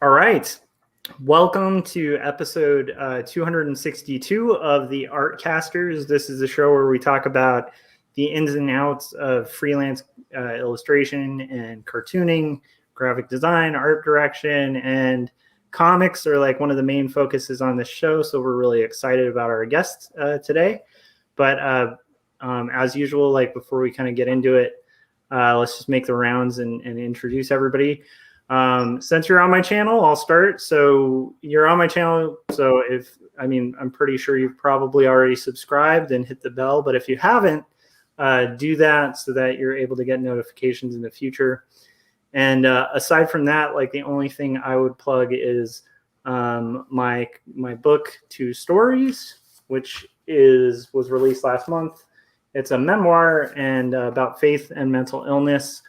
All right. Welcome to episode 262 of the Artcasters. This is a show where we talk about the ins and outs of freelance illustration and cartooning, graphic design, art direction, and comics are like one of the main focuses on this show. So we're really excited about our guests today. But as usual, like before we kind of get into it, let's just make the rounds and introduce everybody. Since you're on my channel, I'll start. So you're on my channel. So I'm pretty sure you've probably already subscribed and hit the bell, but if you haven't, do that so that you're able to get notifications in the future. And aside from that, like the only thing I would plug is my book, Two Stories, which was released last month. It's a memoir and about faith and mental illness.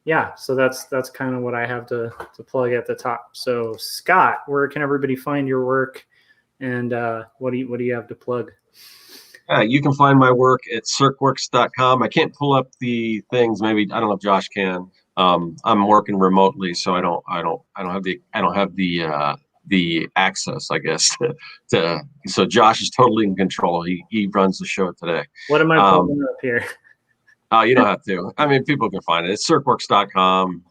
Yeah, so that's kind of what I have to plug at the top. So Scott, where can everybody find your work, and what do you have to plug? You can find my work at circworks.com. I can't pull up the things. Maybe I don't know if Josh can. I'm working remotely, so I don't have the access, I guess. So Josh is totally in control. He runs the show today. What am I pulling up here? You don't have to. I mean, people can find it. It's circworks.com.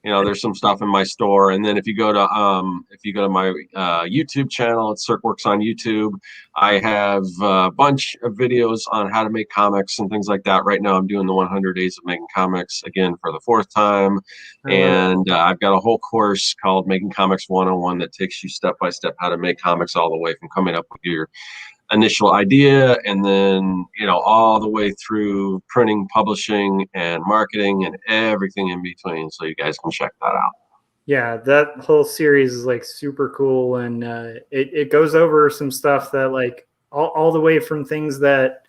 There's some stuff in my store, and then if you go to my YouTube channel, it's Circworks on YouTube. I have a bunch of videos on how to make comics and things like that. Right now, I'm doing the 100 days of making comics again for the fourth time, and I've got a whole course called Making Comics 101 that takes you step by step how to make comics all the way from coming up with your initial idea, and then all the way through printing, publishing, and marketing, and everything in between. So you guys can check that out. Yeah, that whole series is like super cool, and it goes over some stuff that like all the way from things that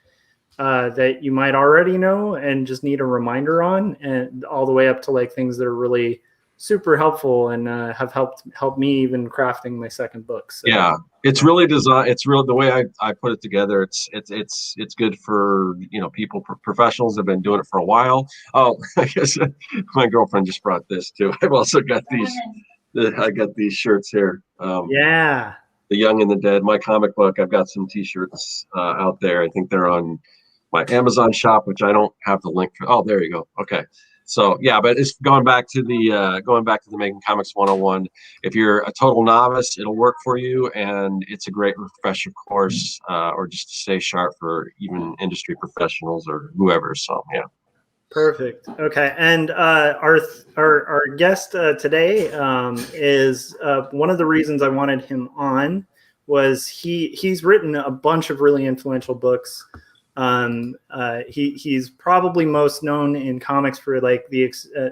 you might already know and just need a reminder on, and all the way up to like things that are really super helpful and have helped me even crafting my second book. So, yeah, it's really designed. It's real the way I put it together. It's good for people, professionals that have been doing it for a while. Oh, I guess my girlfriend just brought this too. I've also got these. I got these shirts here. Yeah, The Young and the Dead, my comic book. I've got some T-shirts out there. I think they're on my Amazon shop, which I don't have the link for. Oh, there you go. Okay. So yeah, but it's going back to the Making Comics 101. If you're a total novice, it'll work for you, and it's a great refresher course, or just to stay sharp for even industry professionals or whoever. So yeah. Perfect. Okay, and our guest today is one of the reasons I wanted him on was he's written a bunch of really influential books. He's probably most known in comics for like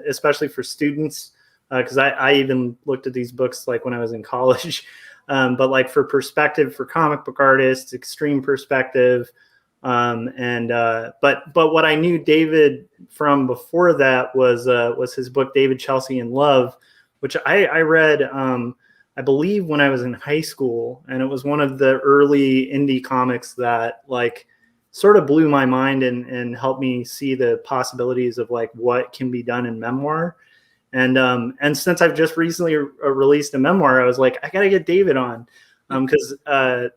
especially for students, because I even looked at these books like when I was in college, but like for perspective for comic book artists, extreme perspective, but what I knew David from before that was his book David, Chelsea, and Love, which I read I believe when I was in high school, and it was one of the early indie comics that like sort of blew my mind and helped me see the possibilities of like what can be done in memoir. And since I've just recently released a memoir, I was like, I got to get David on, because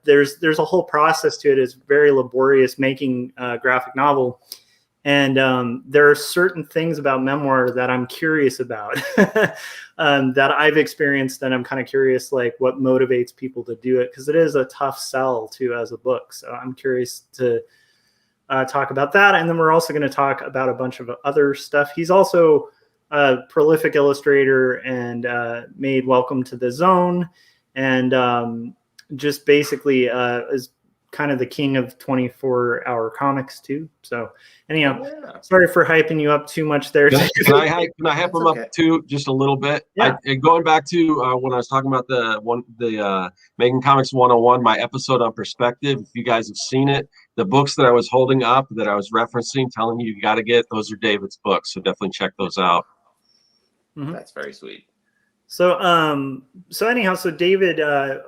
there's a whole process to it. It's very laborious making a graphic novel. And there are certain things about memoir that I'm curious about, that I've experienced, and I'm kind of curious like what motivates people to do it, because it is a tough sell too as a book. So I'm curious to talk about that. And then we're also going to talk about a bunch of other stuff. He's also a prolific illustrator and made Welcome to the Zone, and just basically is kind of the king of 24-hour comics too. So anyhow, sorry for hyping you up too much there. Can I hype him up too just a little bit? Yeah. Going back to when I was talking about the Making Comics 101, my episode on perspective, if you guys have seen it, the books that I was holding up that I was referencing, telling you got to get, those are David's books. So definitely check those out. Mm-hmm. That's very sweet. So anyhow, so David,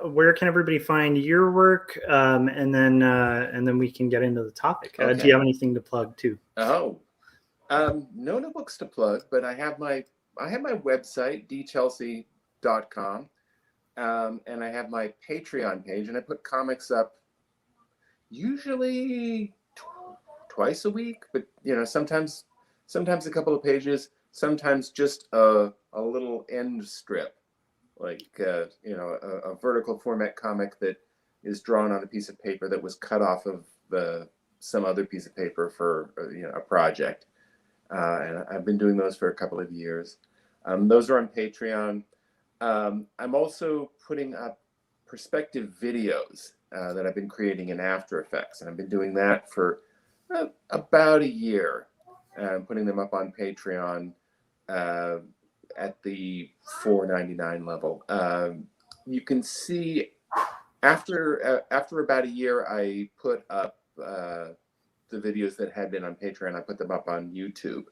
where can everybody find your work? And then we can get into the topic. Okay. Do you have anything to plug too? No books to plug, but I have my my website, dchelsea.com, and I have my Patreon page, and I put comics up usually twice a week, but sometimes a couple of pages, sometimes just a little end strip, like a vertical format comic that is drawn on a piece of paper that was cut off of some other piece of paper for a project. And I've been doing those for a couple of years. Those are on Patreon. I'm also putting up perspective videos that I've been creating in After Effects, and I've been doing that for about a year. Putting them up on Patreon at the $4.99 level. You can see after about a year, I put up the videos that had been on Patreon. I put them up on YouTube.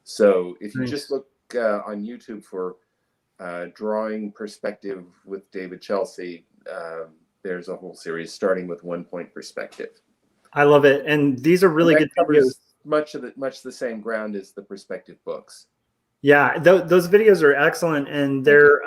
So if you just look on YouTube for Drawing Perspective with David Chelsea, there's a whole series starting with 1 point perspective. I love it, and these are really good videos. Much the same ground as the perspective books. Yeah, those videos are excellent, and they're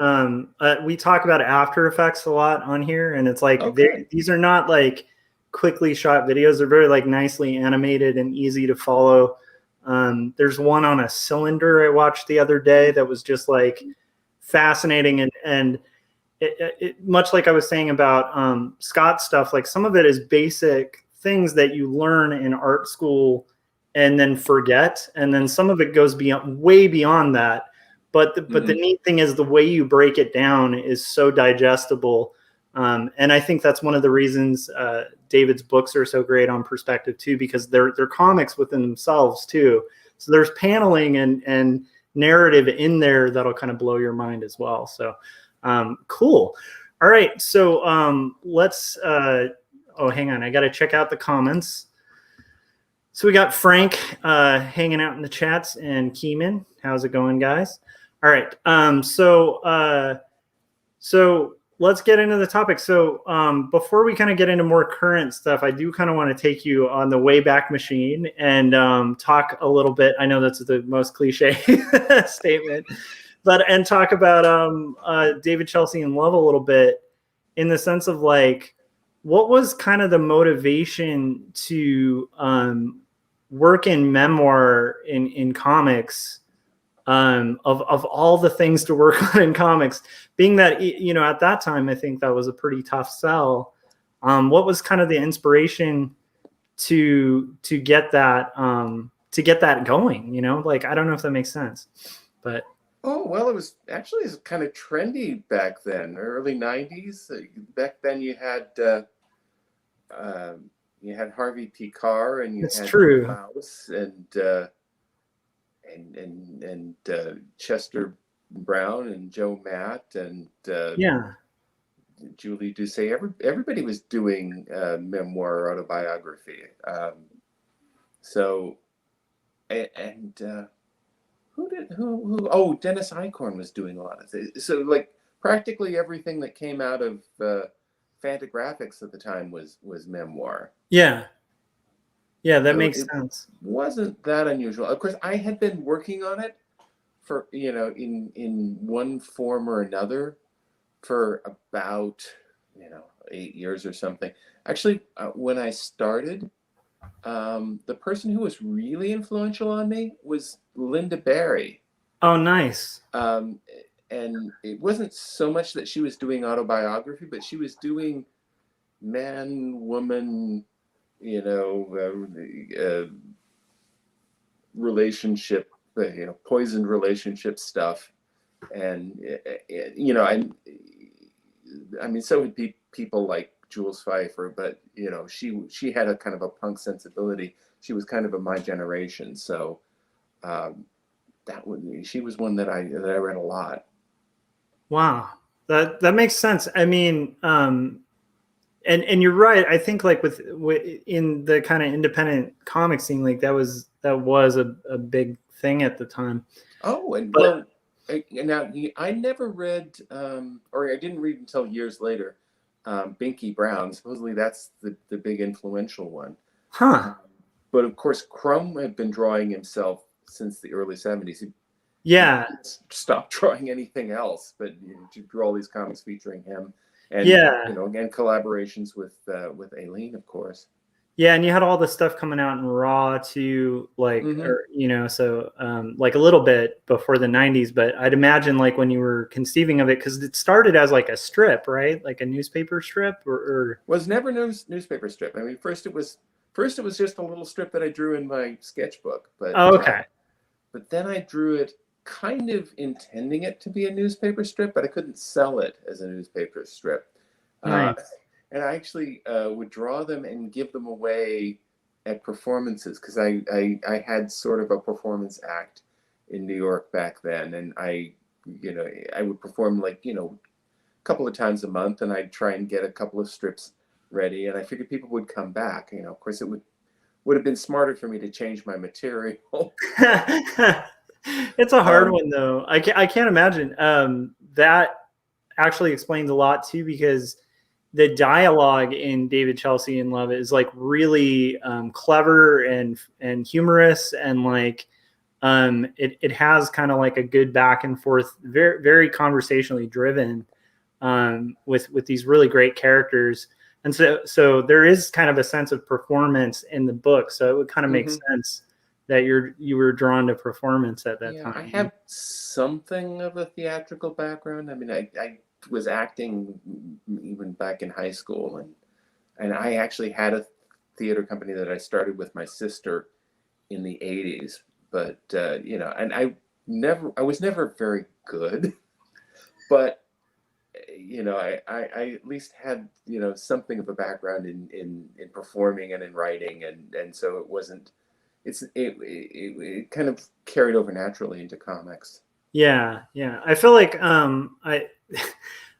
we talk about After Effects a lot on here, and it's like these are not like quickly shot videos. They're very like nicely animated and easy to follow. There's one on a cylinder I watched the other day that was just like fascinating, and it much like I was saying about Scott's stuff, like some of it is basic things that you learn in art school and then forget, and then some of it goes way beyond that. But the neat thing is the way you break it down is so digestible, and I think that's one of the reasons David's books are so great on perspective too, because they're comics within themselves too. So there's paneling and narrative in there that'll kind of blow your mind as well. So cool. All right, so let's. Oh, hang on, I got to check out the comments. So we got Frank hanging out in the chats and Keeman. How's it going, guys? All right. So let's get into the topic. So before we kind of get into more current stuff, I do kind of want to take you on the Wayback Machine and talk a little bit. I know that's the most cliche statement, and talk about David Chelsea in Love a little bit, in the sense of like, what was kind of the motivation to work in memoir in comics, of all the things to work on in comics, being that, at that time, I think that was a pretty tough sell. What was kind of the inspiration to get that going, like, I don't know if that makes sense, but. Oh, well, it was kind of trendy back then, early 90s. Back then you had Harvey P. Carr, and you had true. Mouse and Chester Brown and Joe Matt and Julie Doucet. Everybody was doing memoir or autobiography. Who? Oh, Dennis Eichhorn was doing a lot of things. So like practically everything that came out of Fantagraphics at the time was memoir. Yeah, that makes sense. Wasn't that unusual? Of course, I had been working on it for in one form or another for about 8 years or something. Actually, when I started, the person who was really influential on me was Linda Barry. Oh, nice. And it wasn't so much that she was doing autobiography, but she was doing man, woman, relationship, poisoned relationship stuff. And, I mean, so would people like Jules Pfeiffer, but, she had a kind of a punk sensibility. She was kind of my generation. So she was one that I read a lot. Wow, that makes sense. I mean, and you're right. I think like with in the kind of independent comic scene, like that was a big thing at the time. Oh, now I never read, or I didn't read until years later, Binky Brown. Supposedly that's the big influential one. Huh. But of course, Crumb had been drawing himself since the early 70s. Yeah. Stop drawing anything else, but to draw all these comics featuring him, and Yeah. and collaborations with Aileen, of course. Yeah, and you had all this stuff coming out in Raw too, like, Mhm. or, so like a little bit before the 90s, but I'd imagine like when you were conceiving of it, because it started as like a strip, right? Like a newspaper strip, or... Was never newspaper strip. I mean, first it was just a little strip that I drew in my sketchbook, but Oh, okay. but then I drew it kind of intending it to be a newspaper strip, but I couldn't sell it as a newspaper strip. Nice. And I actually would draw them and give them away at performances, because I had sort of a performance act in New York back then, and I would perform like a couple of times a month, and I'd try and get a couple of strips ready, and I figured people would come back. Of course, it would have been smarter for me to change my material. It's a hard one though. I can't imagine. That actually explains a lot too, because the dialogue in David Chelsea in Love is like really clever and humorous, and like it has kind of like a good back and forth, very very conversationally driven, with these really great characters. And so there is kind of a sense of performance in the book. So it would kind of make sense that you were drawn to performance at that time. I have something of a theatrical background. I mean, I was acting even back in high school, and I actually had a theater company that I started with my sister in the 80s. But and I was never very good, but I at least had something of a background in performing and in writing, and so it kind of carried over naturally into comics. Yeah. I feel like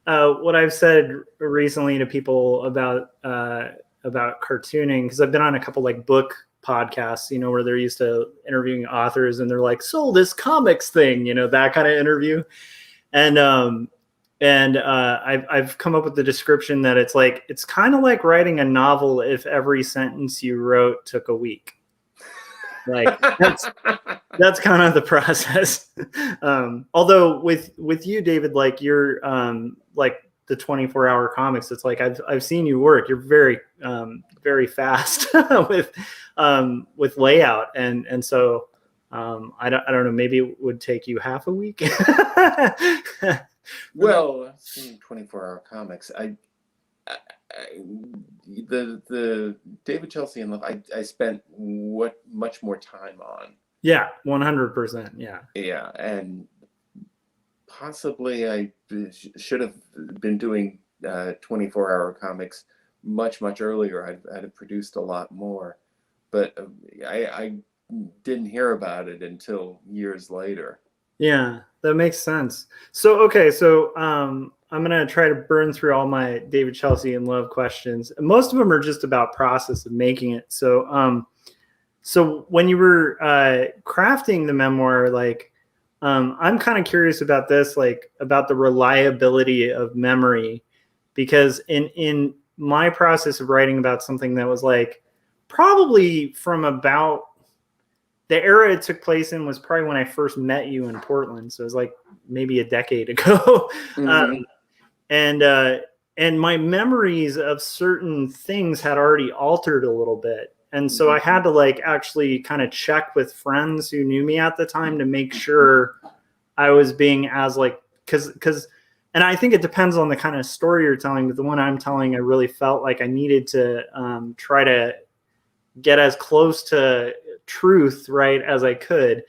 what I've said recently to people about cartooning, because I've been on a couple like book podcasts, where they're used to interviewing authors, and they're like, "So this comics thing," that kind of interview, and I've come up with the description that it's kind of like writing a novel if every sentence you wrote took a week. Like that's kind of the process. Although with you, David, like you're like the 24-hour comics, it's like I've seen you work. You're very very fast with layout, and so I don't know, maybe it would take you half a week. Well, 24-hour comics. The David Chelsea in Love, I spent much more time on. Yeah, 100%. Yeah, and possibly I should have been doing 24-hour comics much earlier. I'd have produced a lot more, but I didn't hear about it until years later. Yeah, that makes sense. So okay, so I'm gonna try to burn through all my David Chelsea in Love questions. Most of them are just about process of making it. So so when you were crafting the memoir, like I'm kind of curious about this, like about the reliability of memory, because in my process of writing about something that was like probably from about the era it took place in was probably when I first met you in Portland. So it was like maybe a decade ago. And my memories of certain things had already altered a little bit. And so I had to like actually kind of check with friends who knew me at the time to make sure I was being as like, because, and I think it depends on the kind of story you're telling, but the one I'm telling, I really felt like I needed to try to get as close to truth, right, as I could.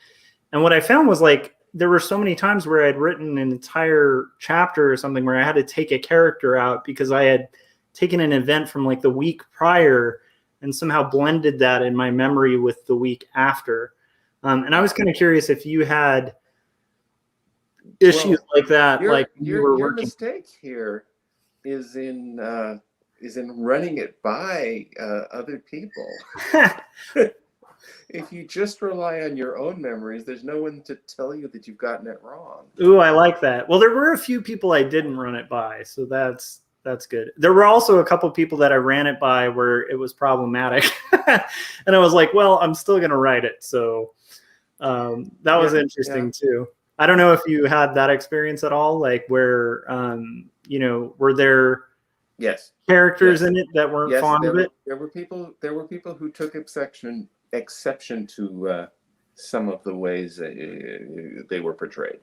And what I found was like, there were so many times where I'd written an entire chapter or something where I had to take a character out because I had taken an event from like the week prior and somehow blended that in my memory with the week after. And I was kind of curious if you had issues like that, like you were working. Your mistake here is in running it by other people. If you just rely on your own memories, there's no one to tell you that you've gotten it wrong. Ooh, I like that. Well, there were a few people I didn't run it by, so that's good. There were also a couple of people that I ran it by where it was problematic. And I was like, well, I'm still going to write it. So that was interesting too. I don't know if you had that experience at all, like where, were there Yes. characters Yes. in it that weren't Yes, fond of it? there were people who took exception to some of the ways they were portrayed.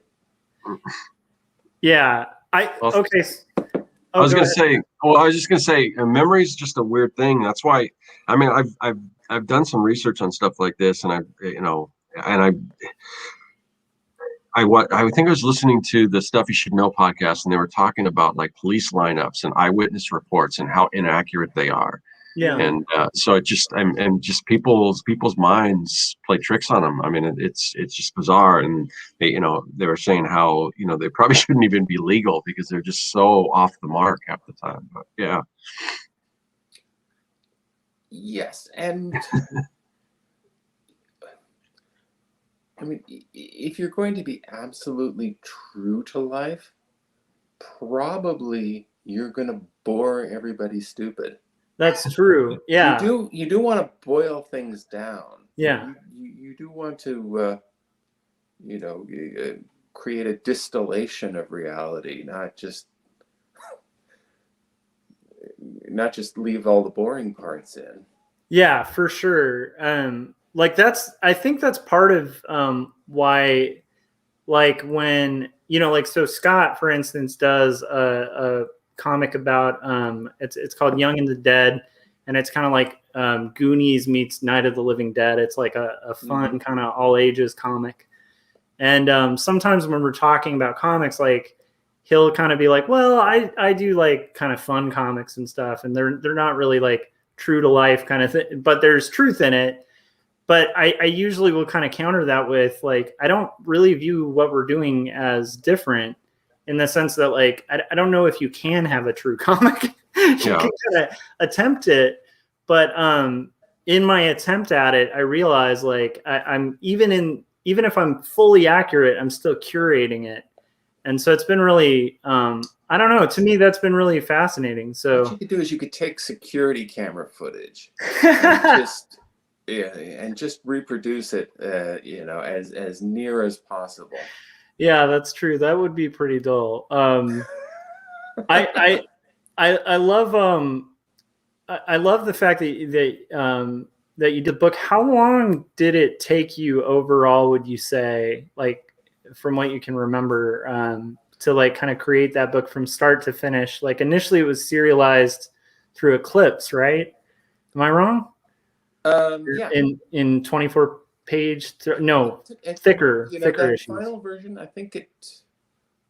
Yeah. Well, Okay. I was Go going to ahead. say, well, I was just going to say, memory is just a weird thing. That's why, I mean, I've done some research on stuff like this, and I think I was listening to the Stuff You Should Know podcast, and they were talking about like police lineups and eyewitness reports and how inaccurate they are. Yeah. And so it just and just people's minds play tricks on them. I mean, it's just bizarre. And they were saying how they probably shouldn't even be legal because they're just so off the mark half the time. But yeah. Yes, and I mean, if you're going to be absolutely true to life, probably you're going to bore everybody stupid. That's true. Yeah. You do want to boil things down. Yeah. You do want to create a distillation of reality, not just leave all the boring parts in. Yeah, for sure. I think that's part of why, like when so Scott, for instance, does a comic about it's called Young and the Dead, and it's kind of like Goonies meets Night of the Living Dead. It's like a fun kind of all ages comic. And sometimes when we're talking about comics, like he'll kind of be like, well, I do like kind of fun comics and stuff, and they're not really like true to life kind of thing, but there's truth in it. But I usually will kind of counter that with like, I don't really view what we're doing as different, in the sense that like, I don't know if you can have a true comic. You can kind of attempt it, but in my attempt at it, I realize like I'm even if I'm fully accurate, I'm still curating it. And so it's been really, I don't know, to me, that's been really fascinating. So what you could do is you could take security camera footage and just reproduce it, as near as possible. Yeah, that's true. That would be pretty dull. I love I love the fact that you did the book. How long did it take you overall, would you say, like from what you can remember, to like kind of create that book from start to finish? Like initially it was serialized through Eclipse, right? Am I wrong? Yeah. In 24 page, thicker that issues. final version, I think it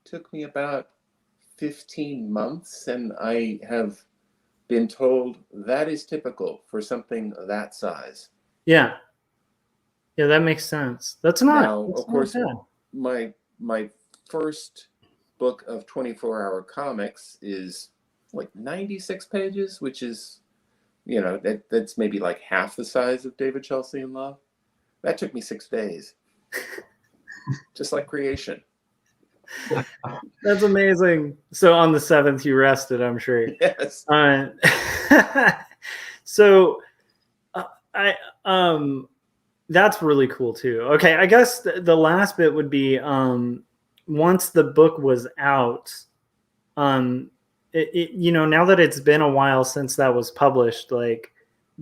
took me about 15 months, and I have been told that is typical for something that size. Yeah, that makes sense. That's of course, bad. my first book of 24-hour comics is like 96 pages, which is that's maybe like half the size of David, Chelsea, and Love. That took me 6 days. Just like creation. That's amazing. So on the 7th you rested, I'm sure. Yes. So that's really cool too. Okay, I guess the last bit would be once the book was out, now that it's been a while since that was published, like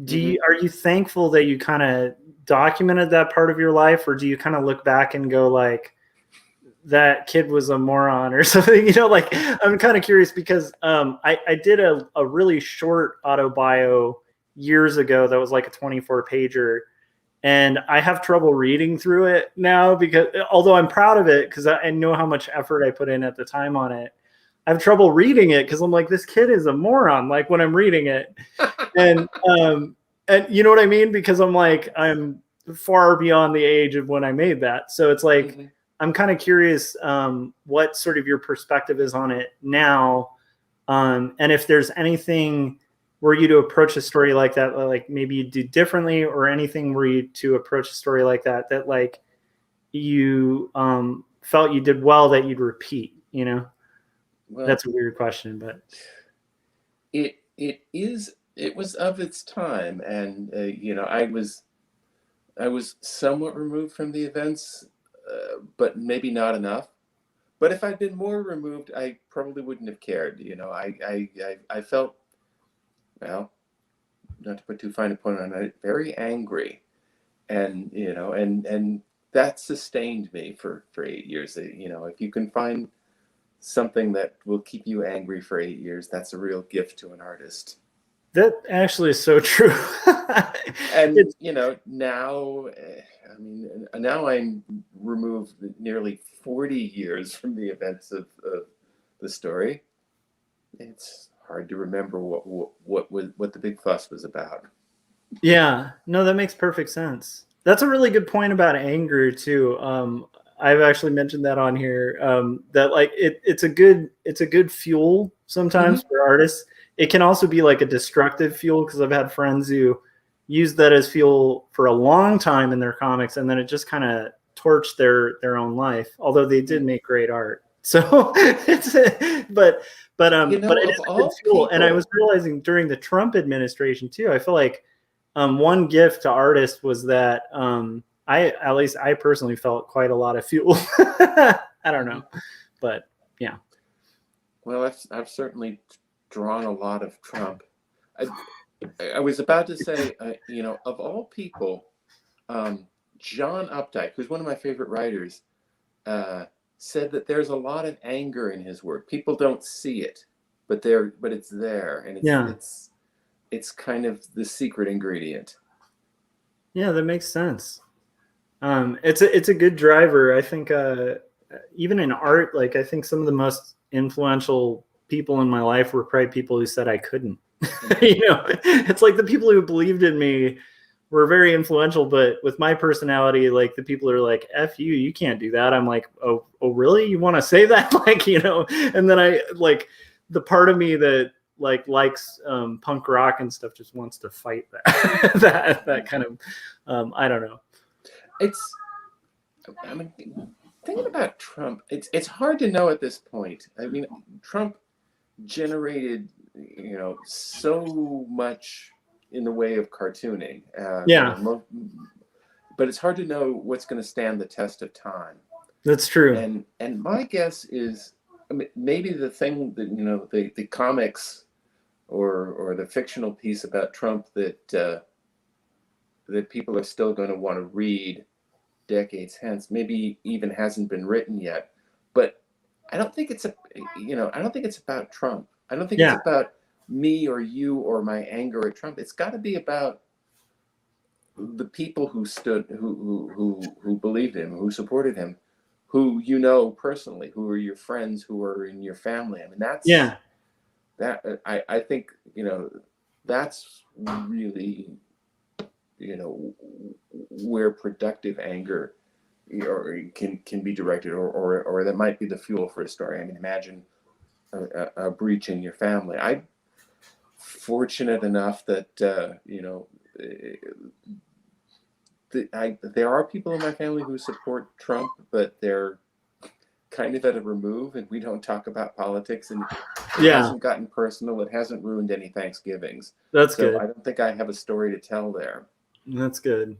are you thankful that you kind of documented that part of your life, or do you kind of look back and go like, that kid was a moron or something? Like I'm kind of curious because I did a really short autobio years ago that was like a 24 pager, and I have trouble reading through it now, because although I'm proud of it because I know how much effort I put in at the time on it, I have trouble reading it because I'm like, this kid is a moron, like when I'm reading it. And you know what I mean? Because I'm like, I'm far beyond the age of when I made that. So it's like, I'm kind of curious what sort of your perspective is on it now. And if there's anything were you to approach a story like that, like maybe you do differently, or anything were you to approach a story like that like you felt you did well that you'd repeat, Well, that's a weird question, but it was of its time, and I was somewhat removed from the events but maybe not enough. But if I'd been more removed, I probably wouldn't have cared. I felt, well, not to put too fine a point on it, very angry, and and that sustained me for 8 years. If you can find something that will keep you angry for 8 years, that's a real gift to an artist. That actually is so true. And now, now I'm removed nearly 40 years from the events of the story. It's hard to remember what the big fuss was about. Yeah, no, that makes perfect sense. That's a really good point about anger too. I've actually mentioned that on here. That like it's a good fuel sometimes for artists. It can also be like a destructive fuel, because I've had friends who use that as fuel for a long time in their comics, and then it just kind of torched their own life. Although they did make great art, so it's but it is a good fuel. And I was realizing during the Trump administration too, I feel like one gift to artists was that at least I personally felt quite a lot of fuel. I don't know, but yeah. Well, I've certainly drawn a lot of Trump. I was about to say, of all people, John Updike, who's one of my favorite writers, said that there's a lot of anger in his work. People don't see it, but it's there, and it's kind of the secret ingredient. Yeah, that makes sense. It's a good driver. I think even in art, like I think some of the most influential people in my life were probably people who said I couldn't. It's like the people who believed in me were very influential, but with my personality, like the people are like, F you can't do that. I'm like, oh really? You want to say that? And then I like the part of me that likes punk rock and stuff just wants to fight that that kind of I don't know. Thinking about Trump, it's hard to know at this point. I mean, Trump generated so much in the way of cartooning. But it's hard to know what's going to stand the test of time. That's true. And my guess is maybe the thing that the comics or the fictional piece about Trump that people are still going to want to read decades hence, maybe even hasn't been written yet. But I don't think it's about Trump. I don't think it's about me or you or my anger at Trump. It's got to be about the people who believed him, who supported him, who personally, who are your friends, who are in your family. I mean, I think that's really where productive anger can be directed, or that might be the fuel for a story. I mean, imagine a breach in your family. I'm fortunate enough that there are people in my family who support Trump, but they're kind of at a remove, and we don't talk about politics, and it hasn't gotten personal. It hasn't ruined any Thanksgivings. That's good. I don't think I have a story to tell there. That's good.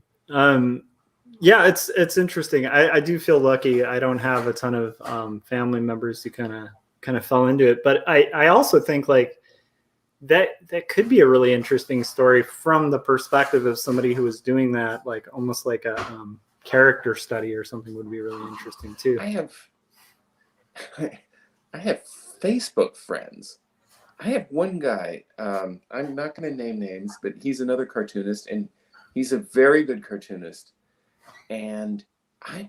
It's interesting. I do feel lucky. I don't have a ton of family members who kind of fell into it, but I also think like that could be a really interesting story from the perspective of somebody who was doing that, like almost like a character study or something would be really interesting too. I have Facebook friends. I have one guy, I'm not going to name names, but he's another cartoonist, and he's a very good cartoonist. And I'm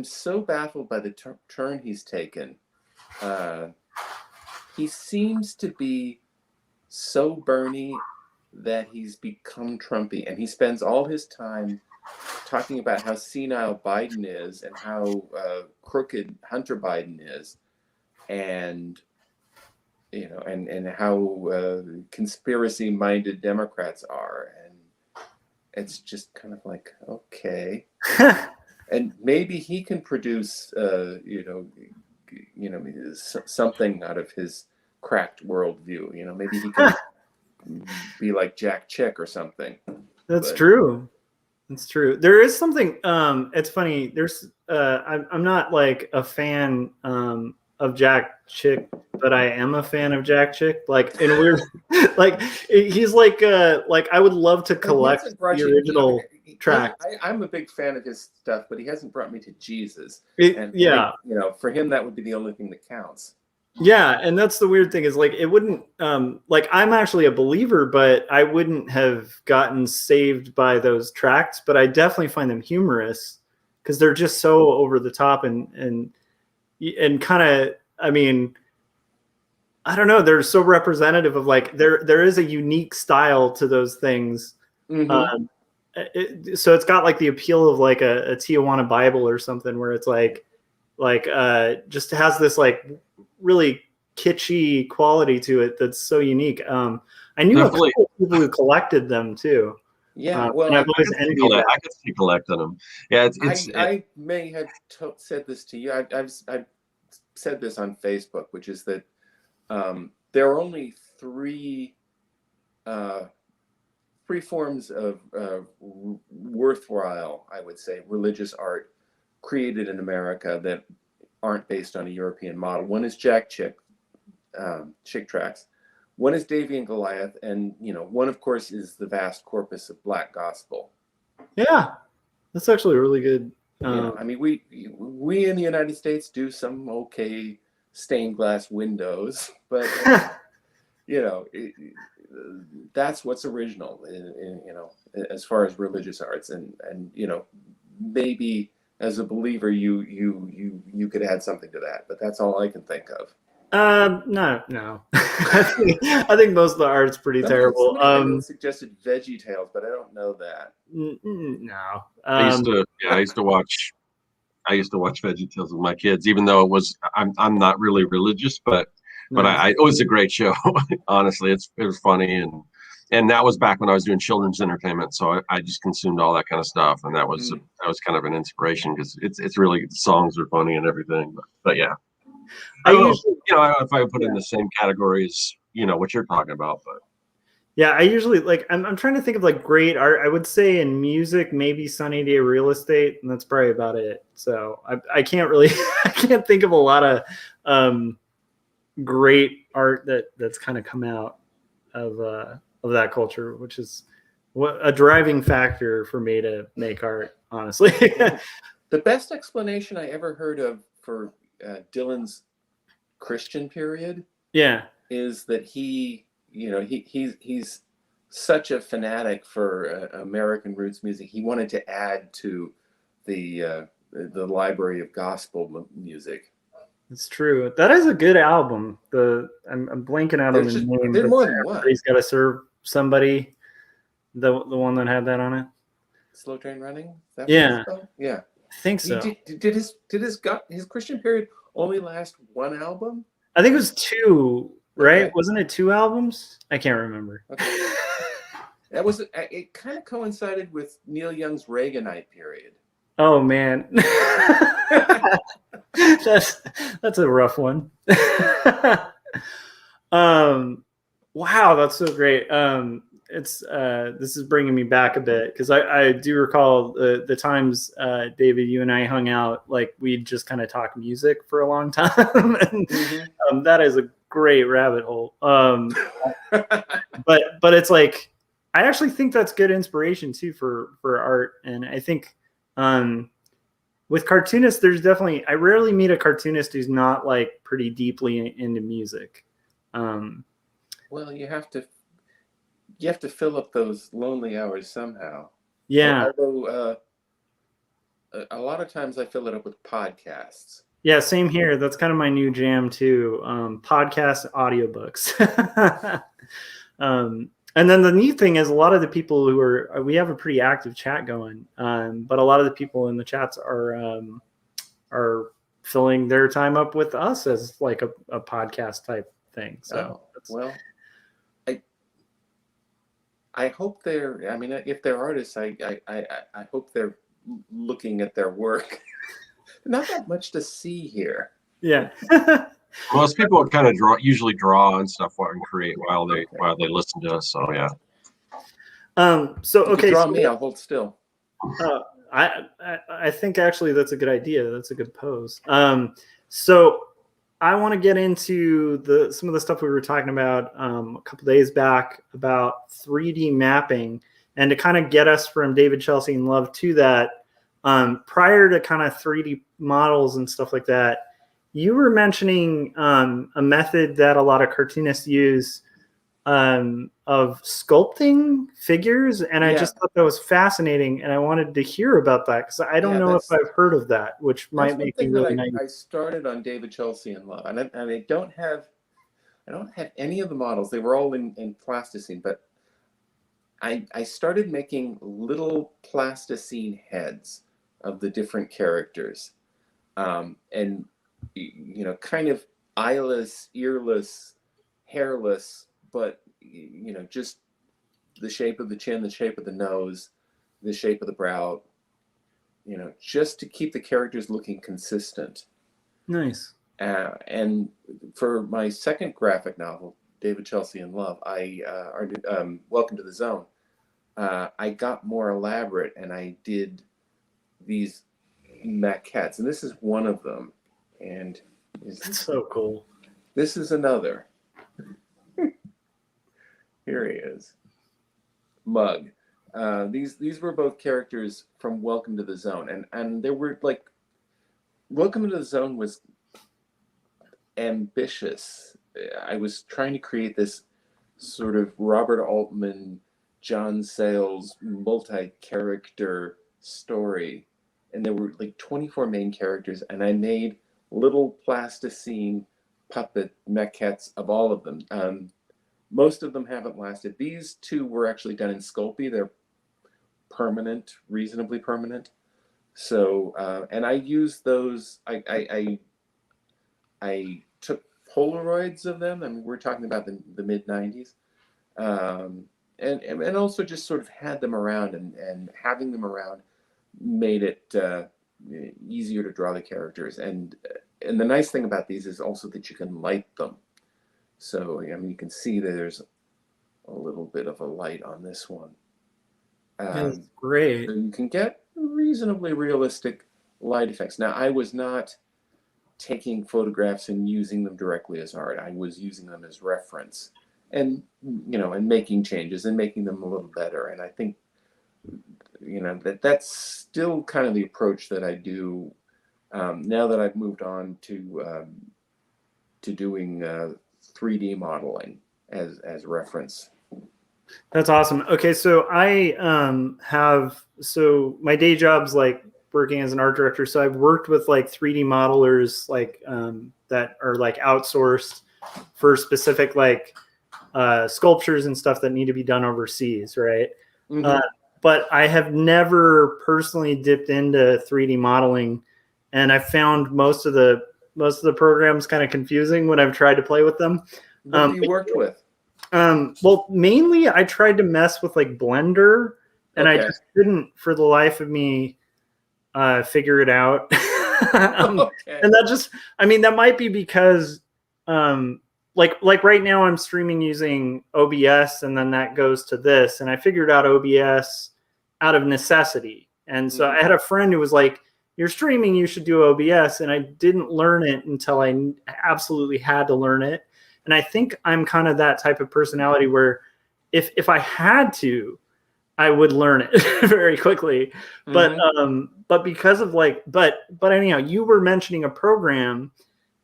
so baffled by the turn he's taken. He seems to be so Bernie that he's become Trumpy, and he spends all his time talking about how senile Biden is and how crooked Hunter Biden is, and and how conspiracy-minded Democrats are, and it's just kind of like, okay, and maybe he can produce something out of his cracked worldview. Maybe he can be like Jack Chick or something. That's true. It's true. There is something. It's funny. I'm not like a fan of Jack Chick, but I am a fan of Jack Chick. Like in a weird, like he's like I would love to collect the original track. I'm a big fan of his stuff, but he hasn't brought me to Jesus. Yeah, for him that would be the only thing that counts. Yeah, and that's the weird thing is like it wouldn't like I'm actually a believer, but I wouldn't have gotten saved by those tracks, but I definitely find them humorous because they're just so over the top and kind of, I mean, I don't know, they're so representative of like there is a unique style to those things. Mm-hmm. So it's got like the appeal of like a Tijuana Bible or something where it's like just has this like really kitschy quality to it that's so unique. I knew a couple of people who collected them too. Yeah, well, I could see collecting them. Yeah, I may have said this to you. I've said this on Facebook, which is that there are only three forms of worthwhile, I would say, religious art created in America that aren't based on a European model. One is Jack Chick, Chick tracks. One is Davy and Goliath, and one, of course, is the vast corpus of Black Gospel. Yeah, that's actually really good. I mean, we in the United States do some okay stained glass windows, but that's what's original, as far as religious arts, and maybe as a believer, you could add something to that, but that's all I can think of. No. I think most of the art's pretty terrible. Somebody suggested Veggie Tales, but I don't know that. No. I used to watch Veggie Tales with my kids, even though I'm not really religious, but it was a great show. Honestly, it was funny, and that was back when I was doing children's entertainment, so I just consumed all that kind of stuff, and that was kind of an inspiration because it's really, the songs are funny and everything. But yeah, I usually, if I would put it in the same category as what you're talking about, but yeah, I usually like I'm trying to think of like great art. I would say in music, maybe Sunny Day Real Estate, and that's probably about it. So I can't really I can't think of a lot of great art that's kind of come out of that culture, which is a driving factor for me to make art, honestly. The best explanation I ever heard of for Dylan's Christian period, is that he's such a fanatic for American roots music. He wanted to add to the library of gospel music. It's true. That is a good album. I'm blanking out on the name. There's more than one. He's Got to Serve Somebody. The one that had that on it. Slow Train Running. Yeah. Yeah. I think so. Did his Christian period only last one album? I think it was two. Right? Okay. Wasn't it 2 albums? I can't remember. Okay. It kind of coincided with Neil Young's Reaganite period. Oh man. that's a rough one. Wow, that's so great. It's this is bringing me back a bit because I do recall the times David, you and I hung out, like we'd just kind of talk music for a long time. And that is a great rabbit hole. But it's like I actually think that's good inspiration too for art. And I think with cartoonists, there's definitely, I rarely meet a cartoonist who's not like pretty deeply into music. Well, you have to fill up those lonely hours somehow. Yeah. Although a lot of times I fill it up with podcasts. Yeah, same here. That's kind of my new jam too. Podcast audiobooks. And then the neat thing is a lot of the people we have a pretty active chat going, but a lot of the people in the chats are filling their time up with us as like a podcast type thing. So, I hope if they're artists, I hope they're looking at their work. Not that much to see here. Yeah. Most people kind of usually draw and stuff and create while they listen to us. So yeah. Draw me, I'll hold still. Uh, I think actually that's a good idea. That's a good pose. So I want to get into some of the stuff we were talking about a couple days back about 3D mapping, and to kind of get us from David Chelsea and Love to that. Prior to kind of 3D models and stuff like that, you were mentioning a method that a lot of cartoonists use of sculpting figures, and I just thought that was fascinating, and I wanted to hear about that because I don't know if I've heard of that, which might make me really nice. I started on David Chelsea and Love, and I don't have any of the models. They were all in plasticine, but I started making little plasticine heads of the different characters, and kind of eyeless, earless, hairless, but just the shape of the chin, the shape of the nose, the shape of the brow, just to keep the characters looking consistent. Nice. And for my second graphic novel, David Chelsea and Love, Welcome to the Zone, I got more elaborate, and I did these maquettes, and this is one of them. And it's so cool. This is another. Here he is. Mug. These were both characters from Welcome to the Zone, and they were like, Welcome to the Zone was ambitious. I was trying to create this sort of Robert Altman, John Sayles multi-character story, and there were like 24 main characters, and I made little plasticine puppet maquettes of all of them. Most of them haven't lasted. These two were actually done in Sculpey. They're permanent, reasonably permanent. So, and I used those. I took Polaroids of them, and we're talking about the mid '90s, and also just sort of had them around, and having them around made it easier to draw the characters. And the nice thing about these is also that you can light them. So, I mean, you can see that there's a little bit of a light on this one. That's great. So you can get reasonably realistic light effects. Now, I was not taking photographs and using them directly as art. I was using them as reference, and and making changes and making them a little better. And I think that's still kind of the approach that I do now that I've moved on to doing 3D modeling as reference. That's awesome. Okay, so I my day job's like working as an art director, so I've worked with like 3D modelers like that are like outsourced for specific like sculptures and stuff that need to be done overseas, right? Mm-hmm. But I have never personally dipped into 3D modeling, and I found most of the programs kind of confusing when I've tried to play with them. What have you worked with? Well, mainly I tried to mess with like Blender, and I just couldn't for the life of me figure it out. And that just, I mean, that might be because like right now I'm streaming using OBS, and then that goes to this, and I figured out OBS out of necessity. And so I had a friend who was like, you're streaming, you should do OBS. And I didn't learn it until I absolutely had to learn it. And I think I'm kind of that type of personality where if I had to, I would learn it very quickly. Mm-hmm. But because of like, but anyhow, you were mentioning a program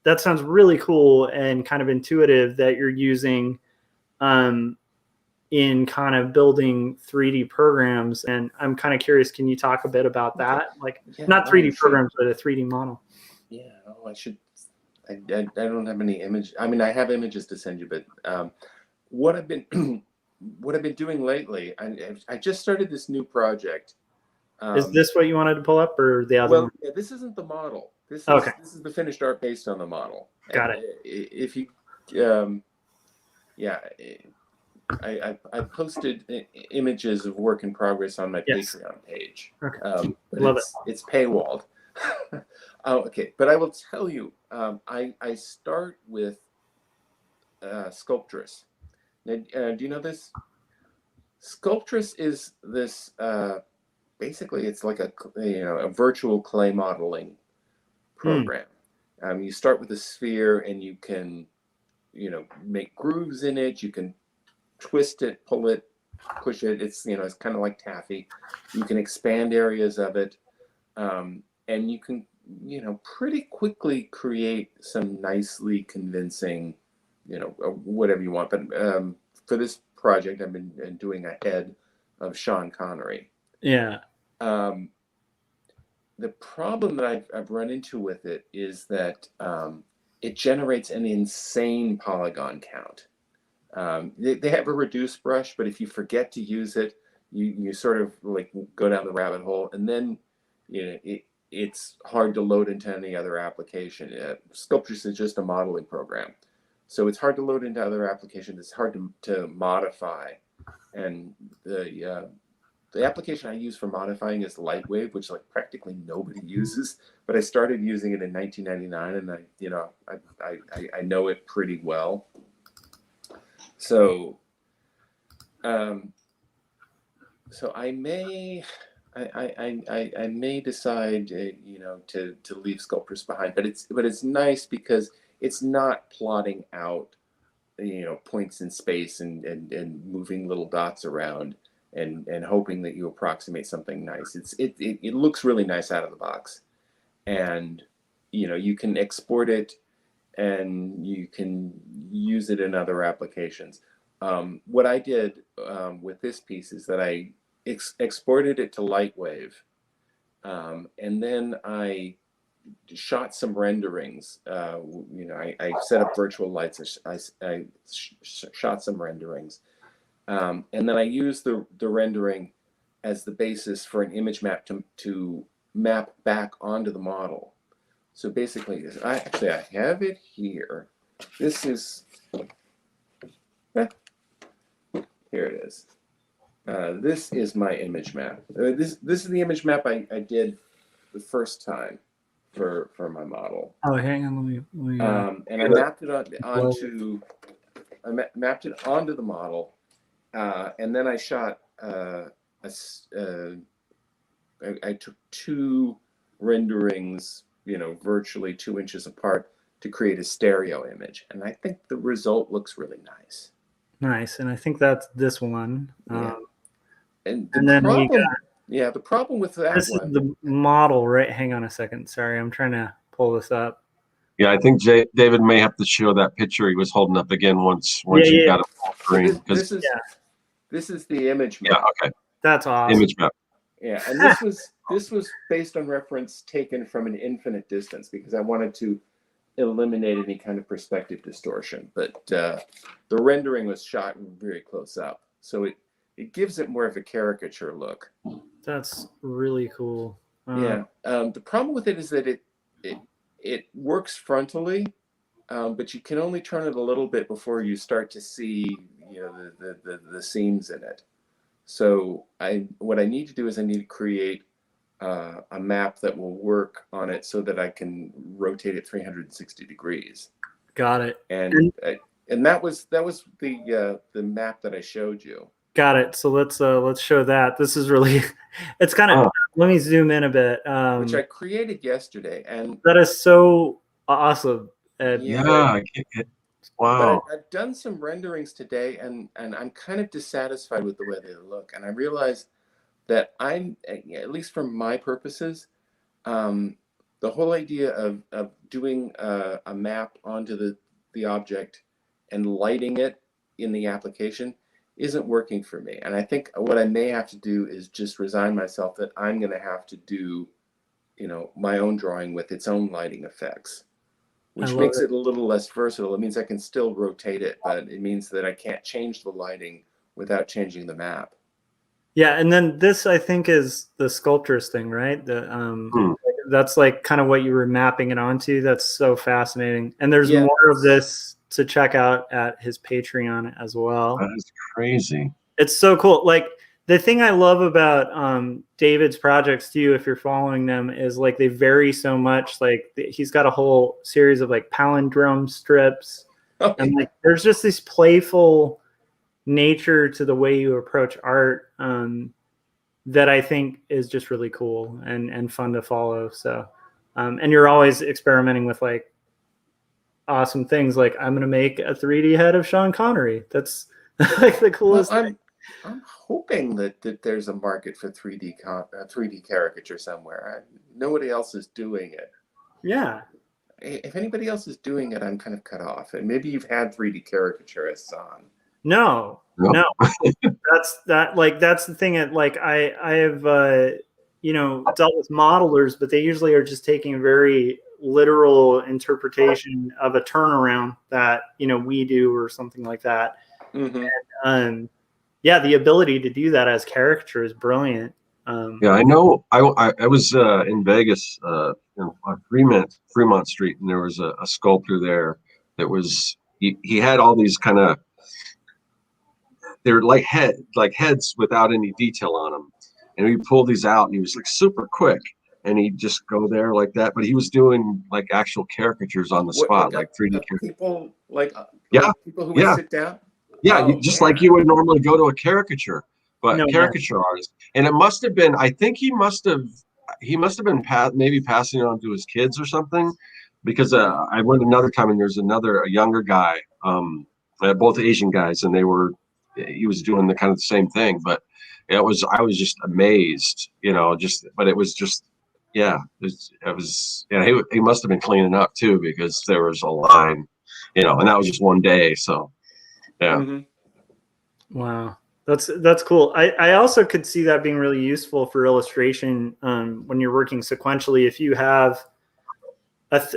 that sounds really cool and kind of intuitive that you're using in kind of building 3D programs. And I'm kind of curious, can you talk a bit about that? Like not 3D programs, but a 3D model. Yeah, I should. I don't have any image. I mean, I have images to send you, but what I've been doing lately, I just started this new project. Is this what you wanted to pull up, or the other one? Yeah, this isn't the model. This is the finished art based on the model. Got it. If you, I posted images of work in progress on my Patreon page. Okay. Love it. It's paywalled. Oh, okay. But I will tell you, I start with Sculptress. Now, do you know this? Sculptress is this basically it's like a virtual clay modeling program. You start with a sphere, and you can make grooves in it. You can twist it, pull it, push it. It's it's kind of like taffy. You can expand areas of it, and you can pretty quickly create some nicely convincing whatever you want. But for this project, I've been doing a head of Sean Connery. Yeah. The problem that I've run into with it is that it generates an insane polygon count. They have a reduce brush, but if you forget to use it, you sort of like go down the rabbit hole, and then it's hard to load into any other application. Sculptris is just a modeling program, so it's hard to load into other applications. It's hard to modify, and the application I use for modifying is Lightwave, which like practically nobody uses. But I started using it in 1999, and I know it pretty well. So, so I may decide, to leave Sculptris behind. But it's nice because it's not plotting out, points in space and moving little dots around and hoping that you approximate something nice. It looks really nice out of the box, and you can export it and you can use it in other applications. What I did with this piece is that I exported it to Lightwave, and then I shot some renderings. I set up virtual lights. I shot some renderings, and then I used the rendering as the basis for an image map to map back onto the model. So basically, I have it here. This is, here it is. This is my image map. This is the image map I did the first time for my model. Oh, hang on, let me and I mapped it onto the model, and then I shot I took two renderings, virtually 2 inches apart to create a stereo image. And I think the result looks really nice. Nice. And I think that's this one. Yeah. And then the problem with that this one. Is the model, right? Hang on a second. Sorry, I'm trying to pull this up. Yeah, I think David may have to show that picture he was holding up again once you got it full screen. This is the image map. Yeah, okay. That's awesome. Image map. Yeah, and this was based on reference taken from an infinite distance because I wanted to eliminate any kind of perspective distortion. But the rendering was shot very close up, so it gives it more of a caricature look. That's really cool. The problem with it is that it works frontally, but you can only turn it a little bit before you start to see the seams in it. So what I need to do is I need to create a map that will work on it so that I can rotate it 360 degrees. Got it. And that was the map that I showed you. Got it. So let's show that. This is really, it's kind of. Let me zoom in a bit. Which I created yesterday, and that is so awesome. Wow. But I've done some renderings today, and I'm kind of dissatisfied with the way they look. And I realized that I'm, at least for my purposes, the whole idea of doing a map onto the object and lighting it in the application isn't working for me. And I think what I may have to do is just resign myself that I'm going to have to do, my own drawing with its own lighting effects. Which makes it a little less versatile. It means I can still rotate it, but it means that I can't change the lighting without changing the map. Yeah, and then this I think is the Sculptris thing, right? That's like kind of what you were mapping it onto. That's so fascinating. And there's more of this to check out at his Patreon as well. That is crazy. It's so cool. Like the thing I love about David's projects too, if you're following them, is like they vary so much. Like he's got a whole series of like palindrome strips, and like there's just this playful nature to the way you approach art that I think is just really cool and fun to follow. So, and you're always experimenting with like awesome things. Like I'm going to make a 3D head of Sean Connery. That's like the coolest thing. I'm hoping that there's a market for 3D caricature somewhere. Nobody else is doing it. Yeah. If anybody else is doing it, I'm kind of cut off. And maybe you've had 3D caricaturists on. No. That's the thing. Like I have, dealt with modelers, but they usually are just taking a very literal interpretation of a turnaround that, we do or something like that. Mm-hmm. And, the ability to do that as caricature is brilliant. I know. I was in Vegas, on Fremont Street, and there was a sculptor there that was he had all these kind of, they're like heads without any detail on them, and he pulled these out, and he was like super quick, and he'd just go there like that. But he was doing like actual caricatures on the spot, like 3D people, people who would sit down. Yeah, like you would normally go to a caricature, but caricature artist. And it must have been, I think he must have been maybe passing it on to his kids or something, because I went another time and there's a younger guy, both Asian guys, and he was doing the kind of the same thing, but I was just amazed, but it was just, he must have been cleaning up too, because there was a line, and that was just one day. So, yeah. Mm-hmm. Wow. That's cool. I also could see that being really useful for illustration when you're working sequentially. If you have if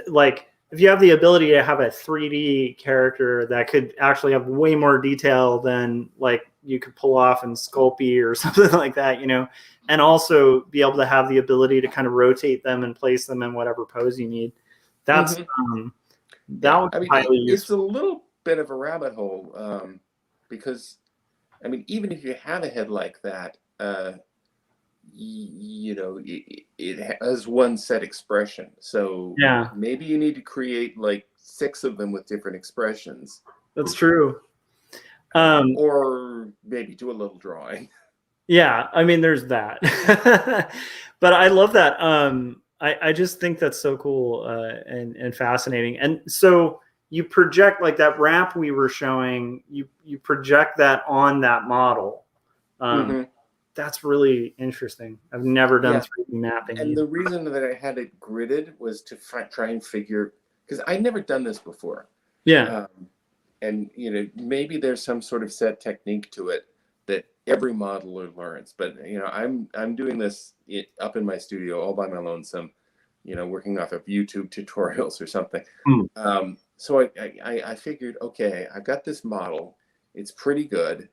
you have the ability to have a 3D character that could actually have way more detail than like you could pull off in Sculpey or something like that, and also be able to have the ability to kind of rotate them and place them in whatever pose you need. That's that would be highly useful. It's a little bit of a rabbit hole because even if you have a head like that, it has one set expression. So maybe you need to create like 6 of them with different expressions. That's true. Or maybe do a little drawing. Yeah, there's that. But I love that. I just think that's so cool and fascinating. And so you project like that wrap we were showing, you project that on that model. That's really interesting. I've never done 3D mapping. And the reason that I had it gridded was to try and figure, because I'd never done this before. Yeah. And maybe there's some sort of set technique to it that every modeler learns. But I'm doing this up in my studio all by my lonesome, working off of YouTube tutorials or something. So I figured, okay, I've got this model. It's pretty good.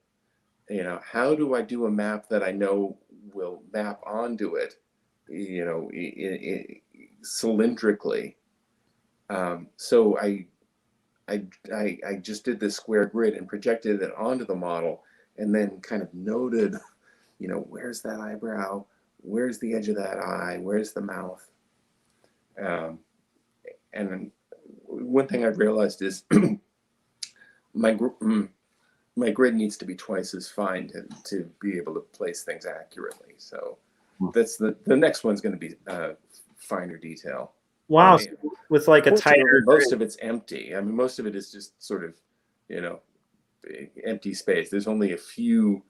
How do I do a map that I know will map onto it, cylindrically? So I just did this square grid and projected it onto the model, and then kind of noted, where's that eyebrow? Where's the edge of that eye? Where's the mouth? And one thing I've realized is my grid needs to be twice as fine to be able to place things accurately. So that's the next one's going to be finer detail. Wow. So with like a tighter most of it's empty. Most of it is just sort of, empty space. There's only a few,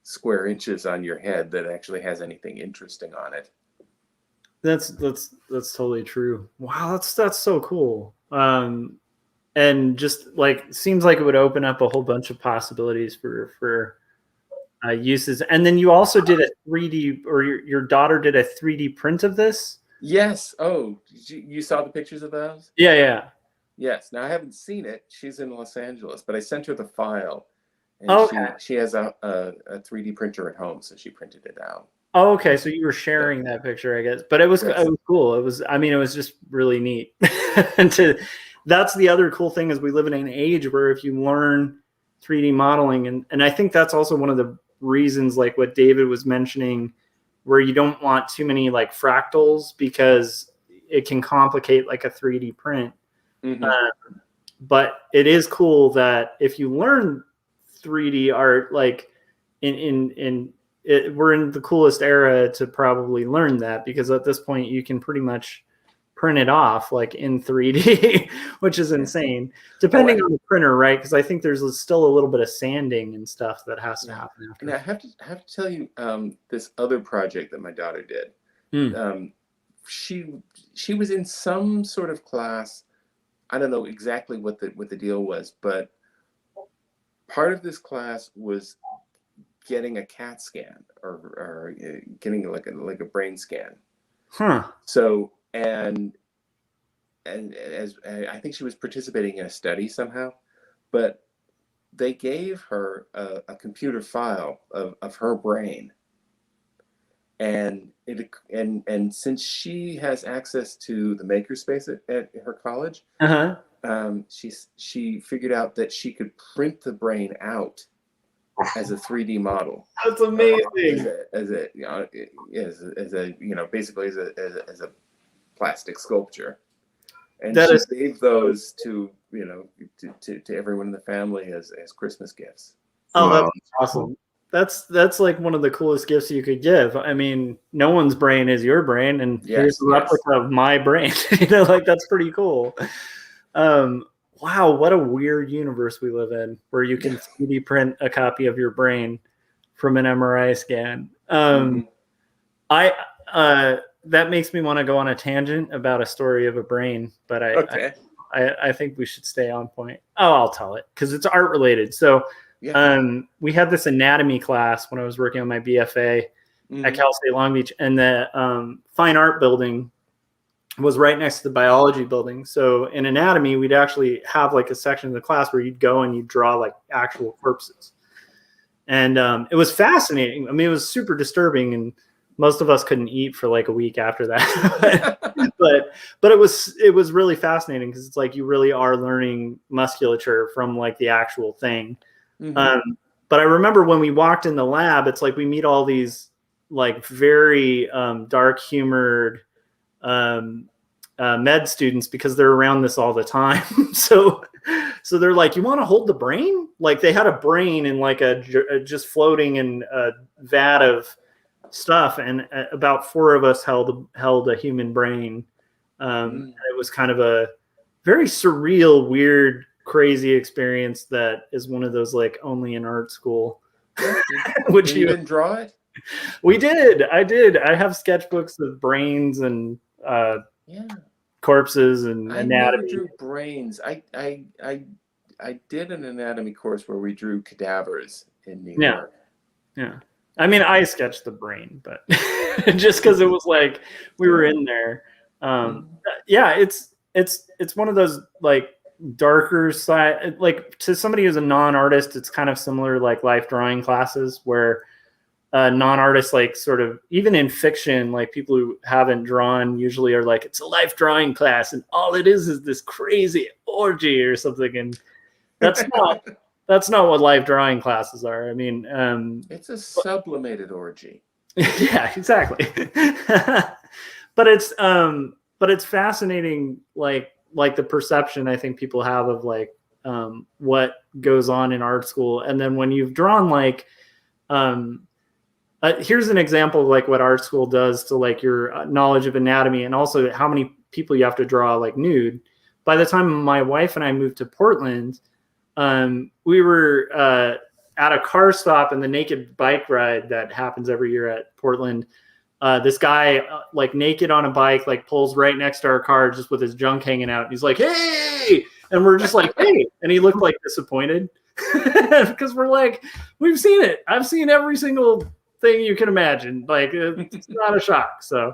square inches on your head that actually has anything interesting on it. That's totally true. Wow, that's so cool. And just like seems like it would open up a whole bunch of possibilities for uses. And then you also did a 3D, or your daughter did a 3D print of this. Yes. Oh, you saw the pictures of those? Yeah. Yes. Now I haven't seen it. She's in Los Angeles, but I sent her the file. And she has a 3D printer at home, so she printed it out. Oh, okay. So you were sharing that picture, I guess, but it was cool. It was just really neat. And that's the other cool thing is we live in an age where if you learn 3D modeling, and I think that's also one of the reasons, like what David was mentioning, where you don't want too many like fractals because it can complicate like a 3D print. But it is cool that if you learn 3D art, like in we're in the coolest era to probably learn that, because at this point you can pretty much print it off like in 3D, which is insane, depending on the printer, right? Because I think there's still a little bit of sanding and stuff that has to happen after. And I have to tell you, this other project that my daughter did. She was in some sort of class. I don't know exactly what the deal was, but part of this class was getting a CAT scan or getting like a brain scan. So and as I think she was participating in a study somehow, but they gave her a computer file of her brain, and since she has access to the makerspace at her college, she figured out that she could print the brain out as a 3D model. That's amazing. As a basically as a plastic sculpture, and she gave those to everyone in the family as Christmas gifts. Oh, wow. That's awesome. That's like one of the coolest gifts you could give. I mean, no one's brain is your brain, and here's a replica of my brain. Like that's pretty cool. Wow, what a weird universe we live in, where you can 3D print a copy of your brain from an MRI scan. That makes me want to go on a tangent about a story of a brain, but I think we should stay on point. Oh, I'll tell it because it's art related. So we had this anatomy class when I was working on my BFA at Cal State Long Beach, and the fine art building was right next to the biology building. So in anatomy, we'd actually have like a section of the class where you'd go and you'd draw like actual corpses. And it was fascinating. I mean, it was super disturbing, and most of us couldn't eat for like a week after that. but it was really fascinating, because it's like you really are learning musculature from like the actual thing. But I remember when we walked in the lab, it's like we meet all these like very dark humored med students, because they're around this all the time. So they're like, you want to hold the brain? Like they had a brain in like just floating in a vat of stuff, and about 4 of us held a human brain. It was kind of a very surreal, weird, crazy experience that is one of those like only in art school. Would you didn't draw it? We did. I did. I have sketchbooks of brains and corpses and anatomy. I never drew brains. I did an anatomy course where we drew cadavers in New York. Yeah. I mean, I sketched the brain, but just because it was like we were in there. It's one of those like darker side. Like to somebody who's a non-artist, it's kind of similar like life drawing classes, where non-artists, like sort of even in fiction, like people who haven't drawn usually are like, it's a life drawing class and all it is this crazy orgy or something, and that's not what life drawing classes are. I mean, it's a sublimated orgy. Yeah, exactly. But it's fascinating, like the perception I think people have of like what goes on in art school, and then when you've drawn like here's an example of like what art school does to like your knowledge of anatomy, and also how many people you have to draw like nude. By the time my wife and I moved to Portland, we were at a car stop in the naked bike ride that happens every year at Portland. This guy like naked on a bike, like pulls right next to our car just with his junk hanging out. And he's like, hey, and we're just like, hey, and he looked like disappointed because we're like, we've seen it. I've seen every single thing you can imagine. Like it's not a shock. So,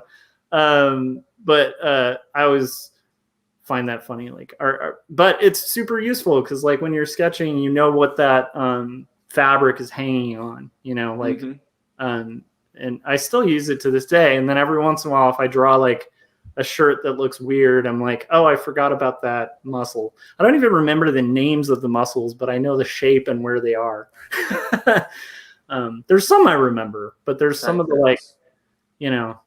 but I always find that funny, like, but it's super useful because like when you're sketching, you know what that fabric is hanging on, you know, like, and I still use it to this day. And then every once in a while, if I draw like a shirt that looks weird, I'm like, oh, I forgot about that muscle. I don't even remember the names of the muscles, but I know the shape and where they are. There's some I remember, but there's some of the like, you know,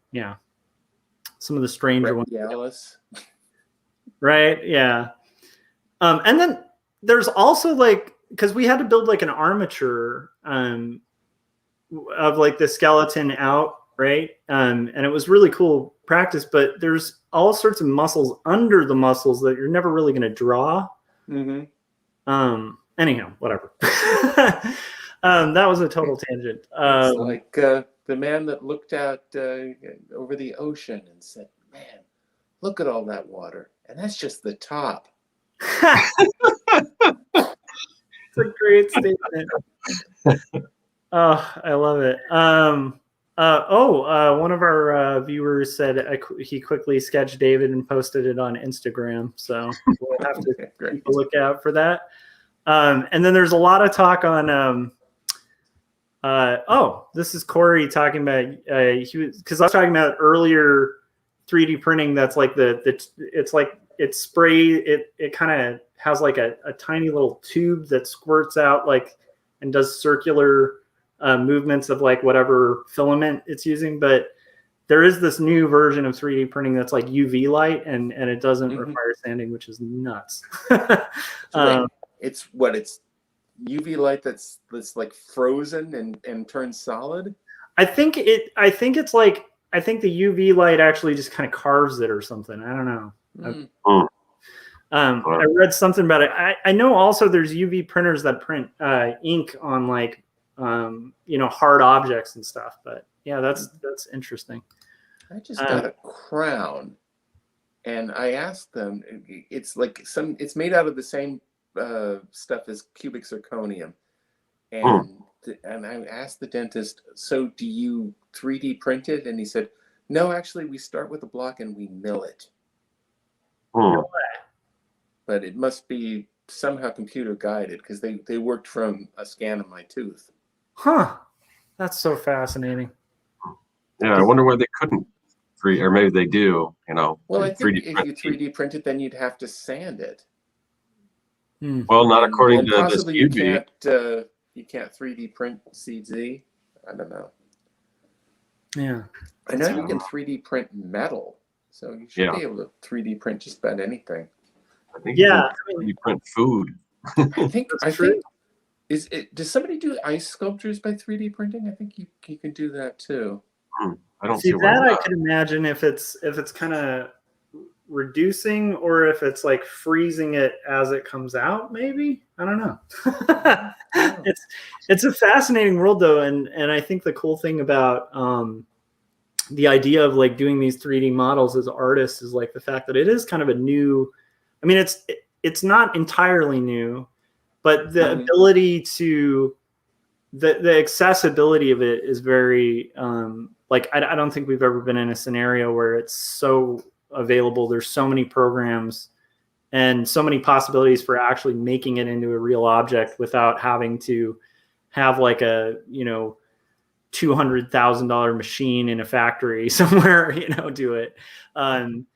some of the stranger ones. Alice. Right. Yeah. And then there's also like, because we had to build like an armature of like the skeleton out, right? And it was really cool practice, but there's all sorts of muscles under the muscles that you're never really going to draw. Anyhow, whatever. That was a total tangent. It's like the man that looked out over the ocean and said, "Man, look at all that water, and that's just the top." It's a great statement. Oh, I love it. One of our viewers said he quickly sketched David and posted it on Instagram. So we'll have to keep a look out for that. And then there's a lot of talk on. This is Corey talking about. Because I was talking about earlier 3D printing. That's like it's like it's spray. It kind of has like a tiny little tube that squirts out and does circular movements of like whatever filament it's using. But there is this new version of 3D printing that's like UV light and it doesn't require sanding, which is nuts. It's UV light that's like frozen and turns solid. I think the UV light actually just kind of carves it or something. I don't know. I read something about it. I know also there's UV printers that print ink on like hard objects and stuff. But yeah, that's interesting. I just got a crown, and I asked them. It's like it's made out of the same stuff as cubic zirconium, and I asked the dentist, "So do you 3D print it?" And he said, "No, actually, we start with a block and we mill it." But it must be somehow computer guided because they worked from a scan of my tooth. Huh. That's so fascinating. Yeah, I wonder why they couldn't or maybe they do, Well, I think if you 3D print it, then you'd have to sand it. Well, not according to this UV. You can't 3D print CZ. I don't know. Yeah. I know you can 3D print metal, so you should be able to 3D print just about anything. I think you print food. I think does somebody do ice sculptures by 3D printing? I think you can do that too. I don't see why that. not. I can imagine if it's kind of reducing or if it's like freezing it as it comes out. Maybe I don't know. It's a fascinating world though, and I think the cool thing about the idea of like doing these 3D models as artists is like the fact that it is kind of a new. I mean, it's not entirely new, but the ability to the accessibility of it is very I don't think we've ever been in a scenario where it's so available. There's so many programs and so many possibilities for actually making it into a real object without having to have like a $200,000 machine in a factory somewhere do it. Some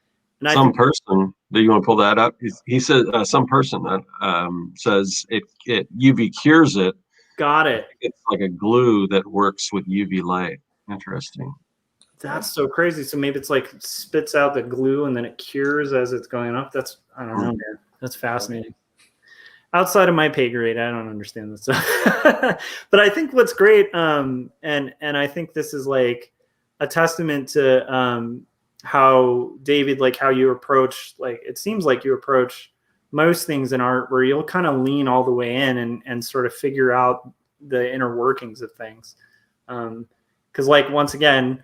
person, do you want to pull that up? He said some person that says it UV cures it. Got it. It's like a glue that works with UV light. Interesting. That's so crazy. So maybe it's like spits out the glue and then it cures as it's going up. I don't know, man. That's fascinating. Outside of my pay grade, I don't understand this stuff. But I think what's great, and I think this is like a testament to how David, like how you approach, like it seems like you approach most things in art where you'll kind of lean all the way in and sort of figure out the inner workings of things. Because like, once again,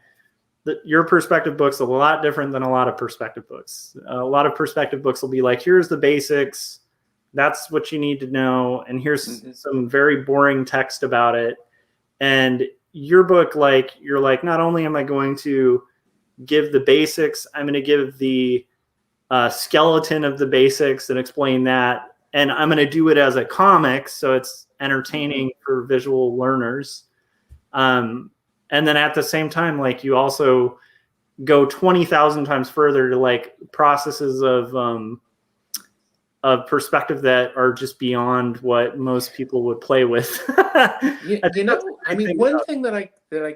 your perspective book's a lot different than a lot of perspective books. A lot of perspective books will be like, here's the basics. That's what you need to know. And here's some very boring text about it. And your book, like, you're like, not only am I going to give the basics, I'm going to give the skeleton of the basics and explain that. And I'm going to do it as a comic, so it's entertaining for visual learners. And then at the same time, like, you also go 20,000 times further to like processes of perspective that are just beyond what most people would play with. I mean, one thing that I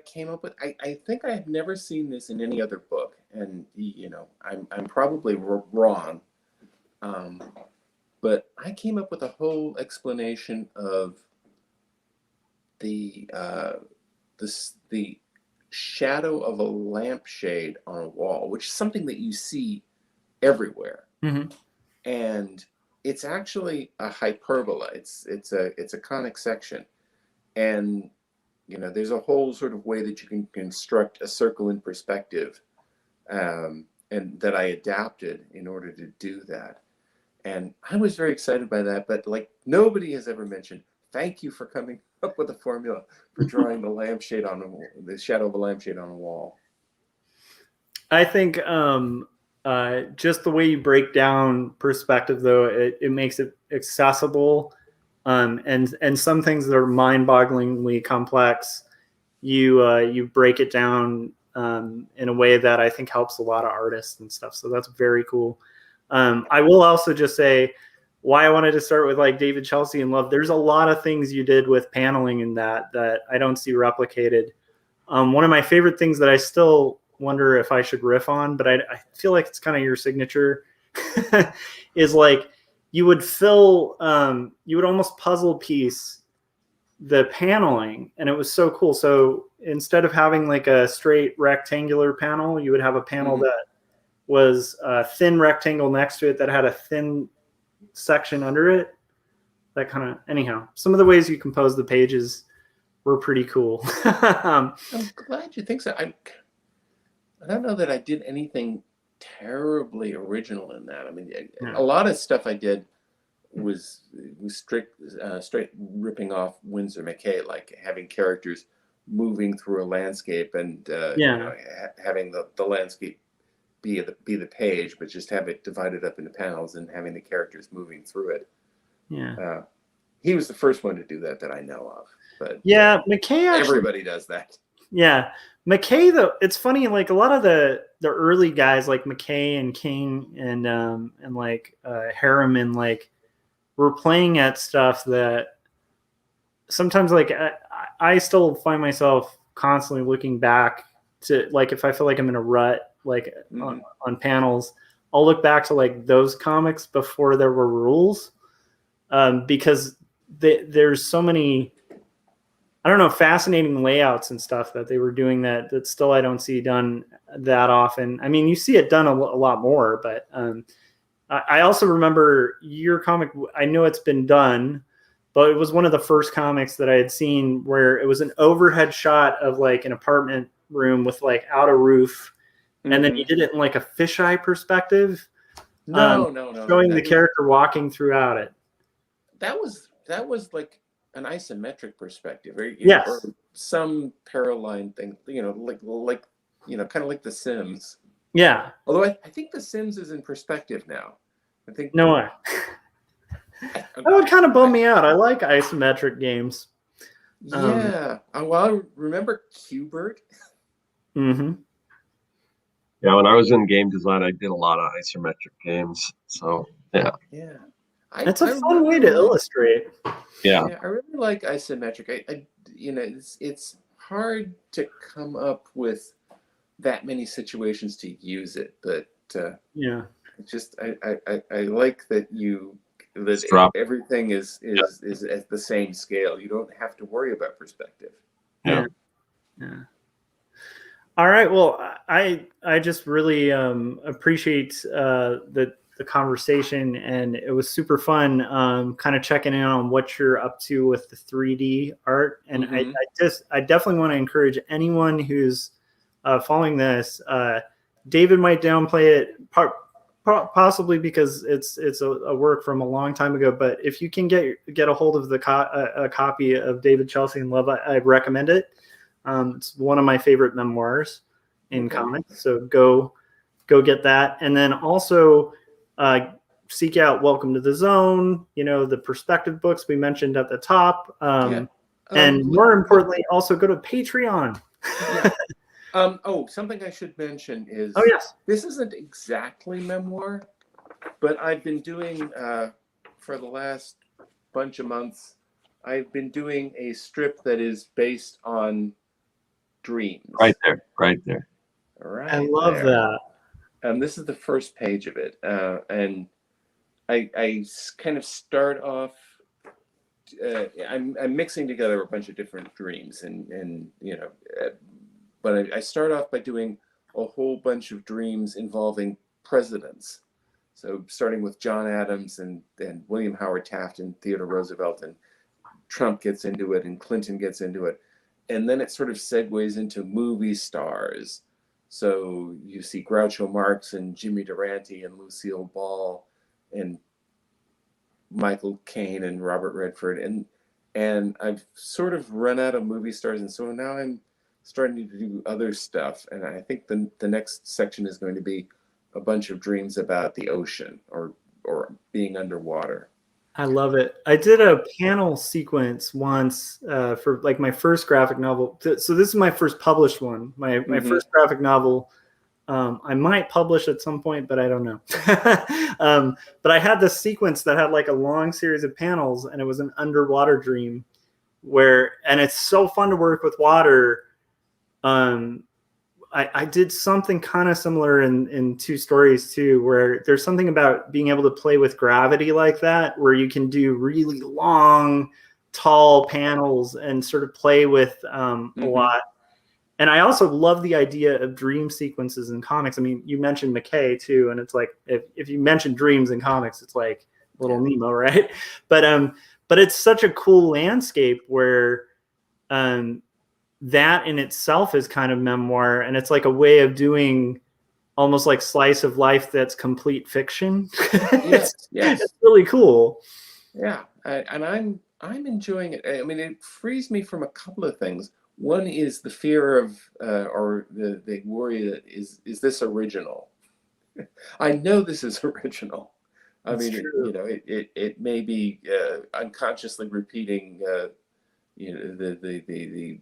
came up with, I think I have never seen this in any other book, and I'm probably wrong, but I came up with a whole explanation of the the shadow of a lampshade on a wall, which is something that you see everywhere. Mm-hmm. And it's actually a hyperbola. It's a conic section, and there's a whole sort of way that you can construct a circle in perspective, and that I adapted in order to do that. And I was very excited by that, but like nobody has ever mentioned, thank you for coming up with a formula for drawing the shadow of a lampshade on a wall. I think just the way you break down perspective, though, it makes it accessible, and some things that are mind-bogglingly complex, you break it down in a way that I think helps a lot of artists and stuff. So that's very cool. I will also just say why I wanted to start with like David Chelsea and Love. There's a lot of things you did with paneling in that I don't see replicated. One of my favorite things that I still wonder if I should riff on, but I feel like it's kind of your signature, is like you would almost puzzle piece the paneling, and it was so cool. So instead of having like a straight rectangular panel, you would have a panel that was a thin rectangle next to it that had a thin section under it. That kind of, anyhow, some of the ways you compose the pages were pretty cool. I'm glad you think so. I don't know that I did anything terribly original in that. I mean, a lot of stuff I did was straight ripping off Winsor McCay, like having characters moving through a landscape and having the landscape be the page, but just have it divided up into panels and having the characters moving through it. Yeah. He was the first one to do that I know of. But McCay actually, everybody does that. Yeah. McCay, though, it's funny, like a lot of the early guys like McCay and King and like Harriman, like were playing at stuff that sometimes like I still find myself constantly looking back to, like, if I feel like I'm in a rut, like on panels, I'll look back to like those comics before there were rules, because there's so many, I don't know, fascinating layouts and stuff that they were doing that still I don't see done that often. I mean, you see it done a lot more, but I also remember your comic, I know it's been done, but it was one of the first comics that I had seen where it was an overhead shot of like an apartment room with like out a roof, and then you did it in like a fisheye perspective. No. Showing the character walking throughout it. That was like an isometric perspective, or, yes, or some paraline thing, like kind of like The Sims. Yeah. Although I think The Sims is in perspective now. I think no way. That would kind of bum me out. I like isometric games. Yeah. Well, I remember Qbert. Mm-hmm. Yeah, when I was in game design, I did a lot of isometric games. So yeah. Yeah. It's a fun way to illustrate. Yeah. I really like isometric. It's hard to come up with that many situations to use it, but just I like that everything is at the same scale. You don't have to worry about perspective. Yeah. All right. Well, I just really appreciate the conversation, and it was super fun kind of checking in on what you're up to with the 3D art. And I definitely want to encourage anyone who's following this. David might downplay it possibly because it's a work from a long time ago, but if you can get a hold of a copy of David Chelsea and Love, I recommend it. It's one of my favorite memoirs in comics, so go get that. And then also seek out Welcome to the Zone, the perspective books we mentioned at the top. And more importantly, also go to Patreon. Something I should mention is, yes, this isn't exactly memoir, but I've been doing for the last bunch of months, I've been doing a strip that is based on dreams. Right there. Right I love that. This is the first page of it, and I kind of start off I'm mixing together a bunch of different dreams, but I start off by doing a whole bunch of dreams involving presidents. So starting with John Adams and William Howard Taft and Theodore Roosevelt, and Trump gets into it and Clinton gets into it. And then it sort of segues into movie stars. So you see Groucho Marx and Jimmy Durante and Lucille Ball and Michael Caine and Robert Redford. And I've sort of run out of movie stars. And so now I'm starting to do other stuff. And I think the next section is going to be a bunch of dreams about the ocean or being underwater. I love it. I did a panel sequence once for like my first graphic novel. So this is my first published one. My first graphic novel. I might publish at some point, but I don't know. But I had this sequence that had like a long series of panels, and it was an underwater dream and it's so fun to work with water. I did something kind of similar in Two Stories too, where there's something about being able to play with gravity like that, where you can do really long, tall panels and sort of play with a lot. And I also love the idea of dream sequences in comics. I mean, you mentioned McKay too, and it's like if you mention dreams in comics, it's like Little Nemo, right? But it's such a cool landscape where that in itself is kind of memoir, and it's like a way of doing almost like slice of life that's complete fiction. Yes. It's really cool. Yeah, and I'm enjoying it. I mean, it frees me from a couple of things. One is the fear of or the worry that is this original? I know this is original. I mean, it may be unconsciously repeating the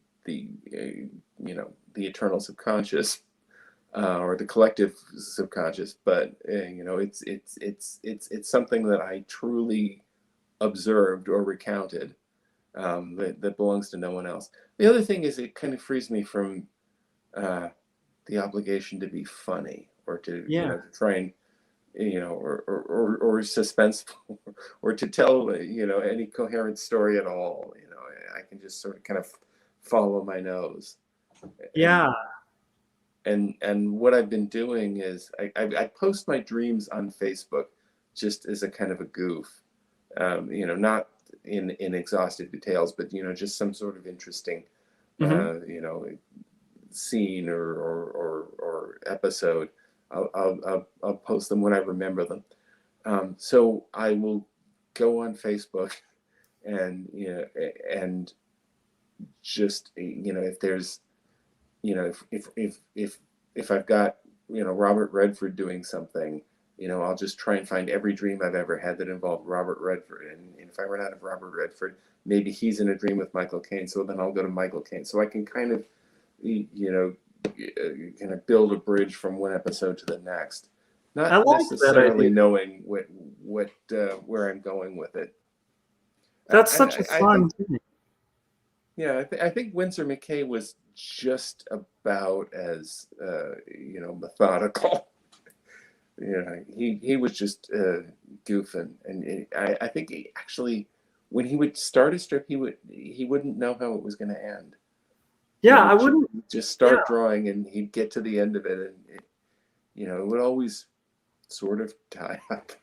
eternal subconscious or the collective subconscious, but it's something that I truly observed or recounted that belongs to no one else. The other thing is it kind of frees me from the obligation to be funny or to to try and or suspenseful or to tell any coherent story at all. I can just sort of kind of follow my nose. And what I've been doing is I post my dreams on Facebook just as a kind of a goof, not in exhaustive details, but just some sort of interesting scene or episode. I'll post them when I remember them. So I will go on Facebook and just if there's if I've got Robert Redford doing something, I'll just try and find every dream I've ever had that involved Robert Redford, and if I run out of Robert Redford, maybe he's in a dream with Michael Caine, so then I'll go to Michael Caine, so I can kind of kind of build a bridge from one episode to the next, not necessarily knowing where I'm going with it. That's such a fun thing. Yeah, I think Winsor McCay was just about as methodical. He was just goofing, and I think he actually, when he would start a strip, he wouldn't know how it was going to end. Yeah, I wouldn't just start drawing, and he'd get to the end of it, and it would always sort of tie up.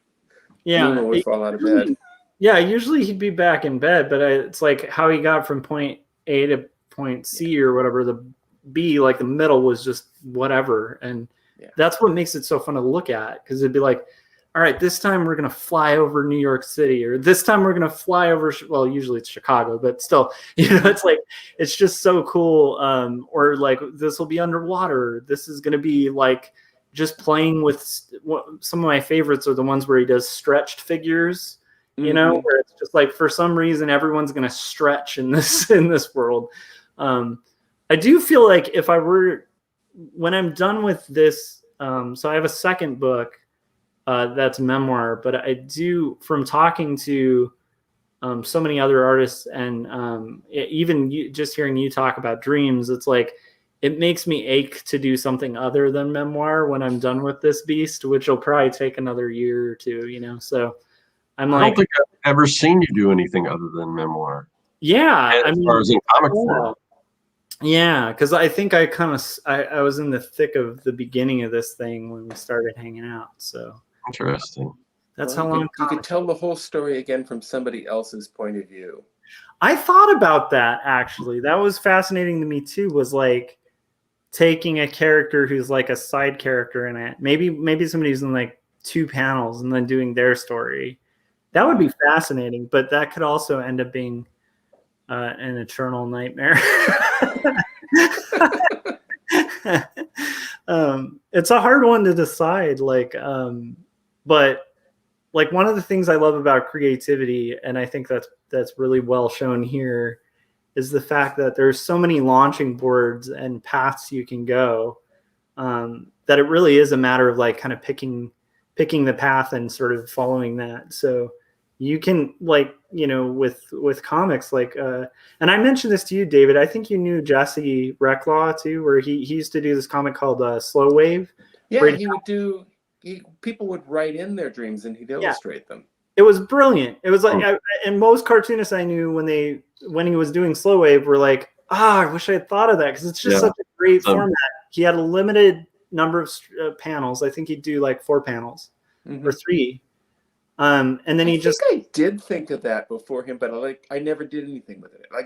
Yeah, Nemo would fall out of bed. Yeah, usually he'd be back in bed, but it's like how he got from point A to point C or whatever, the B, like the middle was just whatever. And that's what makes it so fun to look at, because it'd be like, all right, this time we're going to fly over New York City, or this time we're going to fly over, well, usually it's Chicago, but still, it's like, it's just so cool. Or like, this will be underwater. This is going to be like just playing with some of my favorites are the ones where he does stretched figures. Where it's just like, for some reason, everyone's going to stretch in this world. I do feel like when I'm done with this, so I have a second book that's memoir, but I do, from talking to so many other artists and even just hearing you talk about dreams, it's like, it makes me ache to do something other than memoir when I'm done with this beast, which will probably take another year or two, so I'm I like, don't think I've ever seen you do anything other than memoir. yeah, I As mean, far as in comic form. yeah, because I think I was in the thick of the beginning of this thing when we started hanging out. So Interesting. that's Well, how long you could tell the whole story again from somebody else's point of view. I thought about that actually. That was fascinating to me too, was like taking a character who's like a side character in it. Maybe somebody's in like 2 panels and then doing their story. That would be fascinating, but that could also end up being an eternal nightmare. It's a hard one to decide, but like one of the things I love about creativity, and I think that's really well shown here, is the fact that there's so many launching boards and paths you can go, that it really is a matter of like kind of picking the path and sort of following that. So you can, like, with comics, like, and I mentioned this to you, David. I think you knew Jesse Reclaw too, where he used to do this comic called Slow Wave. Yeah, he would do. People would write in their dreams and he'd illustrate them. It was brilliant. It was like, and most cartoonists I knew when he was doing Slow Wave were like, I wish I had thought of that, because it's just such a great format. He had a limited number of panels. I think he'd do like 4 panels or 3. And then I did think of that before him, but I never did anything with it. I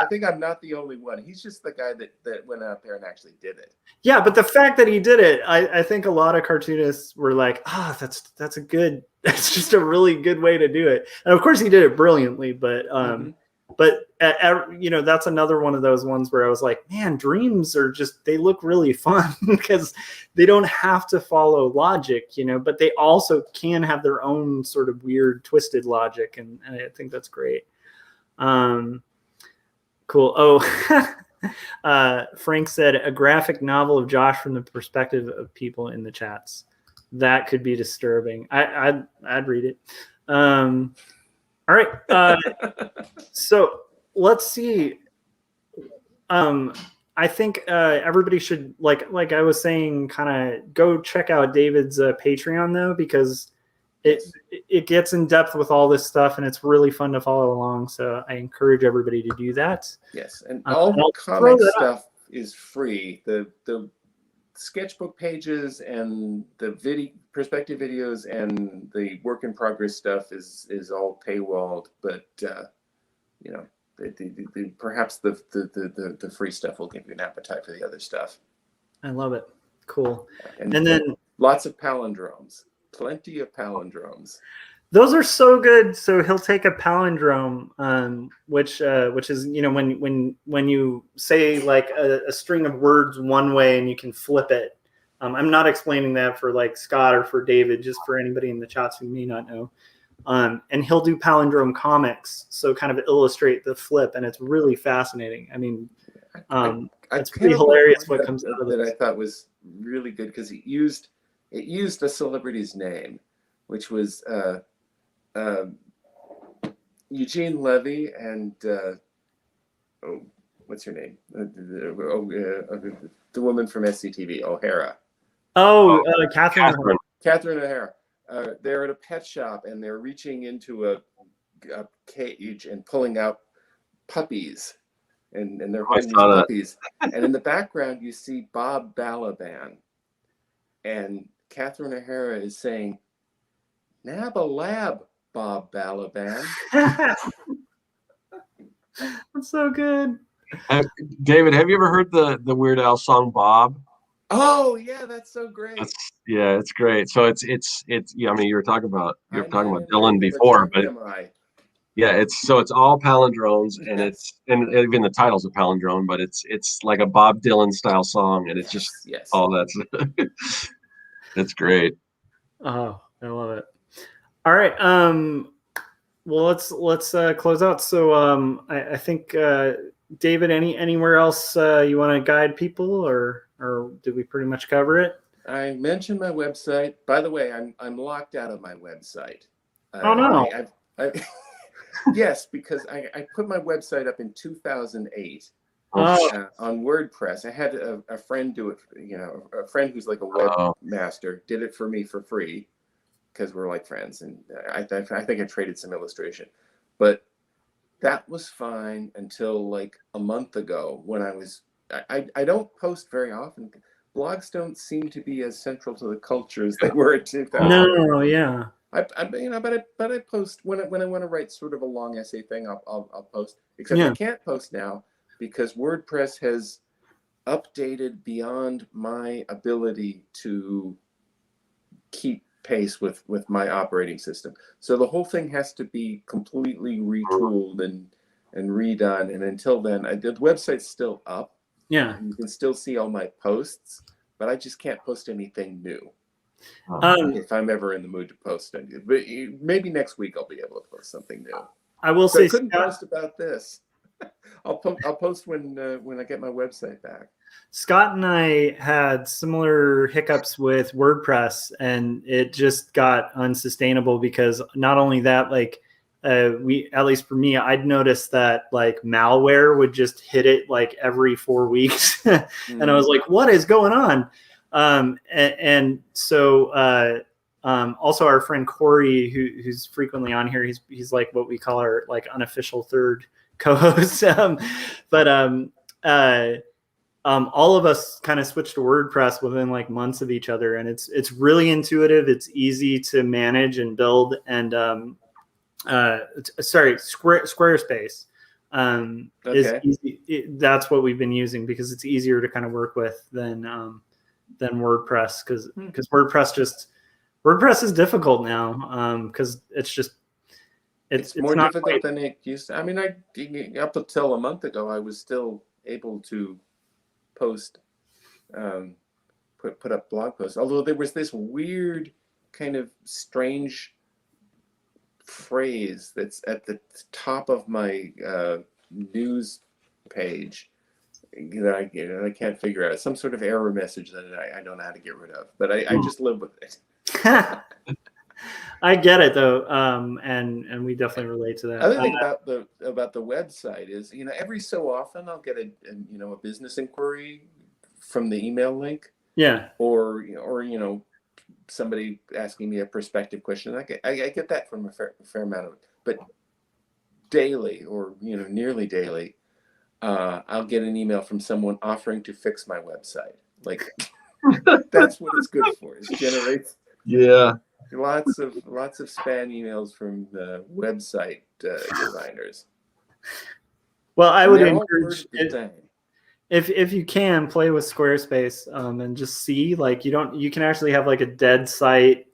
think I'm not the only one. He's just the guy that went out there and actually did it. Yeah, but the fact that he did it, I think a lot of cartoonists were like, that's just a really good way to do it. And of course he did it brilliantly, but that's another one of those ones where I was like, man, dreams they look really fun because they don't have to follow logic, but they also can have their own sort of weird twisted logic. And I think that's great. Cool. Oh, Frank said a graphic novel of Josh from the perspective of people in the chats. That could be disturbing. I'd read it. All right. So let's see. I think everybody should, like I was saying, kind of go check out David's Patreon, though, because it gets in depth with all this stuff and it's really fun to follow along. So I encourage everybody to do that. Yes, and all comic stuff is free. The sketchbook pages and the perspective videos and the work in progress stuff is all paywalled, but perhaps the free stuff will give you an appetite for the other stuff. I love it. Cool. And then lots of palindromes, plenty of palindromes. Those are so good. So he'll take a palindrome, which is, when you say like a string of words one way and you can flip it. I'm not explaining that for like Scott or for David, just for anybody in the chats who may not know. And he'll do palindrome comics, so kind of illustrate the flip, and it's really fascinating. I mean, it's pretty hilarious what comes out of it. That I thought was really good because it used a celebrity's name, which was Eugene Levy and what's her name? The woman from SCTV, O'Hara. Catherine O'Hara. They're at a pet shop and they're reaching into a cage and pulling out puppies, and they're holding these puppies. And in the background, you see Bob Balaban, and Catherine O'Hara is saying, "Nab a lab, Bob Balaban." That's so good. David, have you ever heard the Weird Al song Bob? Oh yeah, that's so great. It's great. So it's I mean, you were talking about Dylan before, but it's all palindromes, and and even the title's a palindrome, but it's like a Bob Dylan style song, and it's just all that's it's great. Oh, I love it. All right. Well, let's close out. So I think David, anywhere else you want to guide people, or did we pretty much cover it? I mentioned my website. By the way, I'm locked out of my website. Oh no! Yes, because I put my website up in 2008 on WordPress. I had a friend do it. A friend who's like a webmaster did it for me for free. because we're like friends, and I think I traded some illustration, but that was fine until like a month ago when I don't post very often. Blogs don't seem to be as central to the culture as they were in 2000. No, yeah. But I post when I want to write sort of a long essay thing. I'll post. Except I can't post now because WordPress has updated beyond my ability to keep pace with my operating system. So the whole thing has to be completely retooled and redone. And until then, the website's still up. Yeah. And you can still see all my posts, but I just can't post anything new. If I'm ever in the mood to post anything. But maybe next week I'll be able to post something new. I will So say, I couldn't Scott, post about this. I'll post when I get my website back. Scott and I had similar hiccups with WordPress, and it just got unsustainable because not only that, like we, at least for me, I'd noticed that like malware would just hit it like every 4 weeks, and I was like, "What is going on?" And so also our friend Corey, who's frequently on here, he's like what we call our like unofficial third co-host. All of us kind of switched to WordPress within like months of each other, and it's really intuitive. It's easy to manage and build. And Squarespace is easy. That's what we've been using because it's easier to kind of work with than WordPress because WordPress is difficult now because it's more not difficult than it used to. I mean, up until a month ago, I was still able to post, put up blog posts. Although there was this weird kind of strange phrase that's at the top of my news page that I can't figure out. Some sort of error message that I don't know how to get rid of, but I just live with it. I get it though, and we definitely relate to that. Other thing about the website is, every so often I'll get a business inquiry from the email link. Yeah. Or somebody asking me a perspective question. I get that from a fair amount of it, but daily or nearly daily, I'll get an email from someone offering to fix my website. Like that's what it's good for. It generates lots of spam emails from website designers. Well, I would encourage if you can play with Squarespace and just see, like, you can actually have like a dead site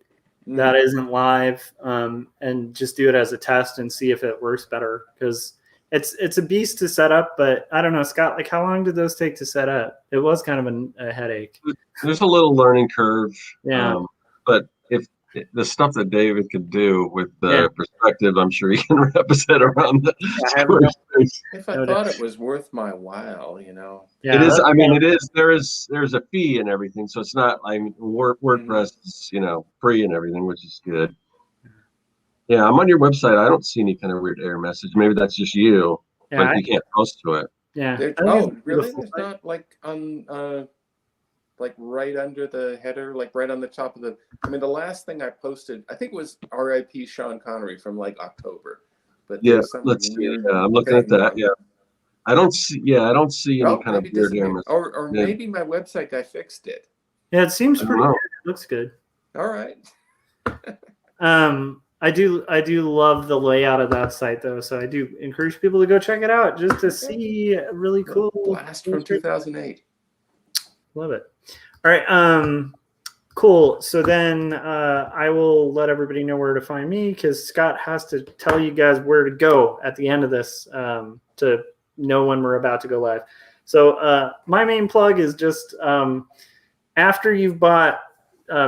that isn't live and just do it as a test and see if it works better, because it's a beast to set up. But I don't know, Scott, like how long did those take to set up? It was kind of a headache. There's a little learning curve. Yeah. But if the stuff that David could do with the perspective, I'm sure he can wrap his head around the Squarespace. If I thought it was worth my while, Yeah, it is. I mean, it is. There's a fee and everything, so it's not. I mean, WordPress is free and everything, which is good. Yeah, I'm on your website. I don't see any kind of weird error message. Maybe that's just you, but you can't post to it. Yeah. Really? There's not like on like right under the header, like right on the top of the. I mean, the last thing I posted, I think, was R.I.P. Sean Connery from like October. But let's see. I'm looking at that. Yeah, I don't see. Yeah, I don't see any kind of weird error message. Or maybe my website guy fixed it. Yeah, it seems pretty good. It looks good. All right. I do love the layout of that site though, so I do encourage people to go check it out just to see a really cool blast from 2008. Love it. All right, cool. So then I will let everybody know where to find me, because Scott has to tell you guys where to go at the end of this to know when we're about to go live. So my main plug is just after you've bought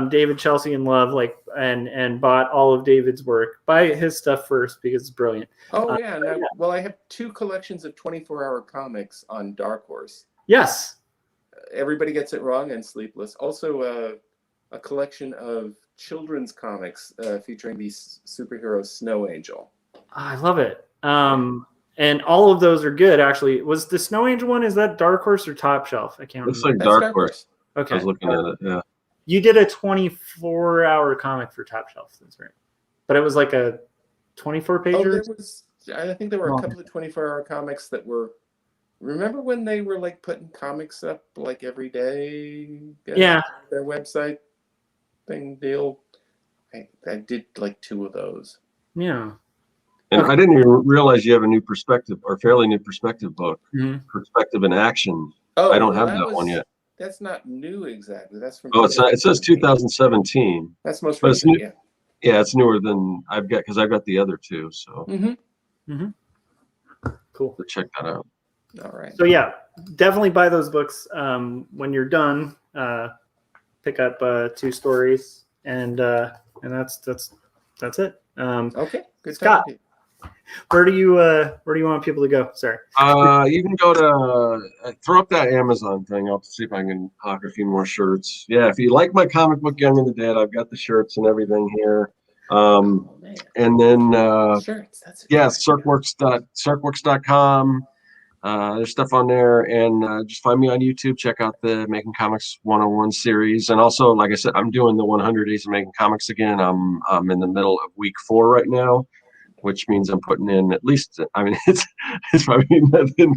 David Chelsea in Love, and bought all of David's work, buy his stuff first because it's brilliant. Oh yeah. Well, I have 2 collections of 24-hour comics on Dark Horse. Yes. Everybody Gets It Wrong and Sleepless. Also a collection of children's comics featuring the superhero Snow Angel. I love it. And all of those are good, actually. Was the Snow Angel one, is that Dark Horse or Top Shelf? I can't remember. Looks like Dark Horse. Okay. I was looking at it, yeah. You did a 24-hour comic for Top Shelf, that's right. But it was like a 24-pager. I think there were a couple of 24-hour comics that were. Remember when they were like putting comics up like every day? Yeah. Their website thing deal. I did like 2 of those. Yeah. And I didn't even realize you have a new perspective or fairly new perspective book, Mhm. Perspective in Action. Oh, I don't have that one yet. That's not new exactly. That's from. Oh, it's not, it says 2017. That's most But it's recent. new, Yeah. yeah, it's newer than I've got because I've got the other 2. So Cool. so check that out. All right. So yeah, definitely buy those books. When you're done, pick up 2 stories, and that's it. Okay. Good. Scott, where do you want people to go? Sorry. You can go to throw up that Amazon thing. I'll see if I can hawk a few more shirts. Yeah, if you like my comic book Young and the Dead, I've got the shirts and everything here. And then shirts. That's yeah, circworks.com. There's stuff on there, and just find me on YouTube. Check out the Making Comics 101 series, and also, like I said, I'm doing the 100 Days of Making Comics again. I'm in the middle of week 4 right now, which means I'm putting in at least. I mean, it's probably nothing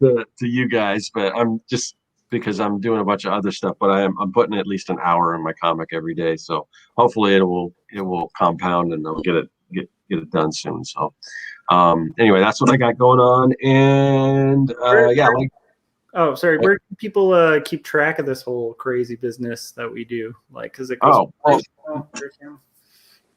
to you guys, but I'm just because I'm doing a bunch of other stuff. But I'm putting at least an hour in my comic every day, so hopefully it will compound and I'll get it done soon. So. Anyway, that's what I got going on, and yeah. Oh, sorry. Where can people keep track of this whole crazy business that we do? Like, because it goes.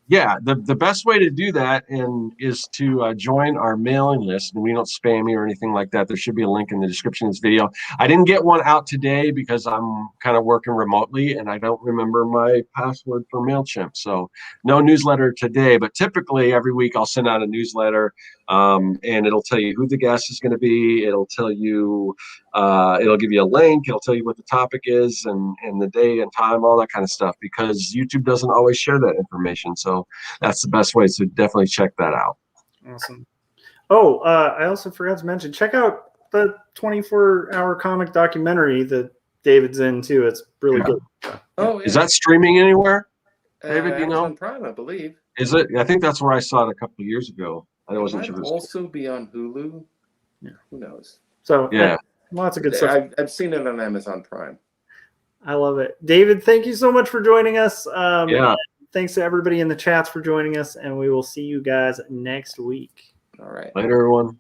Yeah, the best way to do that is to join our mailing list, and we don't spam you or anything like that. There should be a link in the description of this video. I didn't get one out today because I'm kind of working remotely, and I don't remember my password for MailChimp, so no newsletter today. But typically every week I'll send out a newsletter, and it'll tell you who the guest is going to be. It'll tell you, it'll give you a link. It'll tell you what the topic is and the day and time, all that kind of stuff, because YouTube doesn't always share that information. So that's the best way. So definitely check that out. Awesome. Oh, I also forgot to mention, check out the 24-hour comic documentary that David's in too. It's really good. Oh, yeah. Is that streaming anywhere, David? You know, Amazon Prime, I believe. Is it? I think that's where I saw it a couple of years ago. I wasn't sure. It might also be on Hulu. Yeah. Who knows? So yeah, lots of good stuff. I've seen it on Amazon Prime. I love it. David, thank you so much for joining us. Yeah. Thanks to everybody in the chats for joining us, and we will see you guys next week. All right. Later, everyone.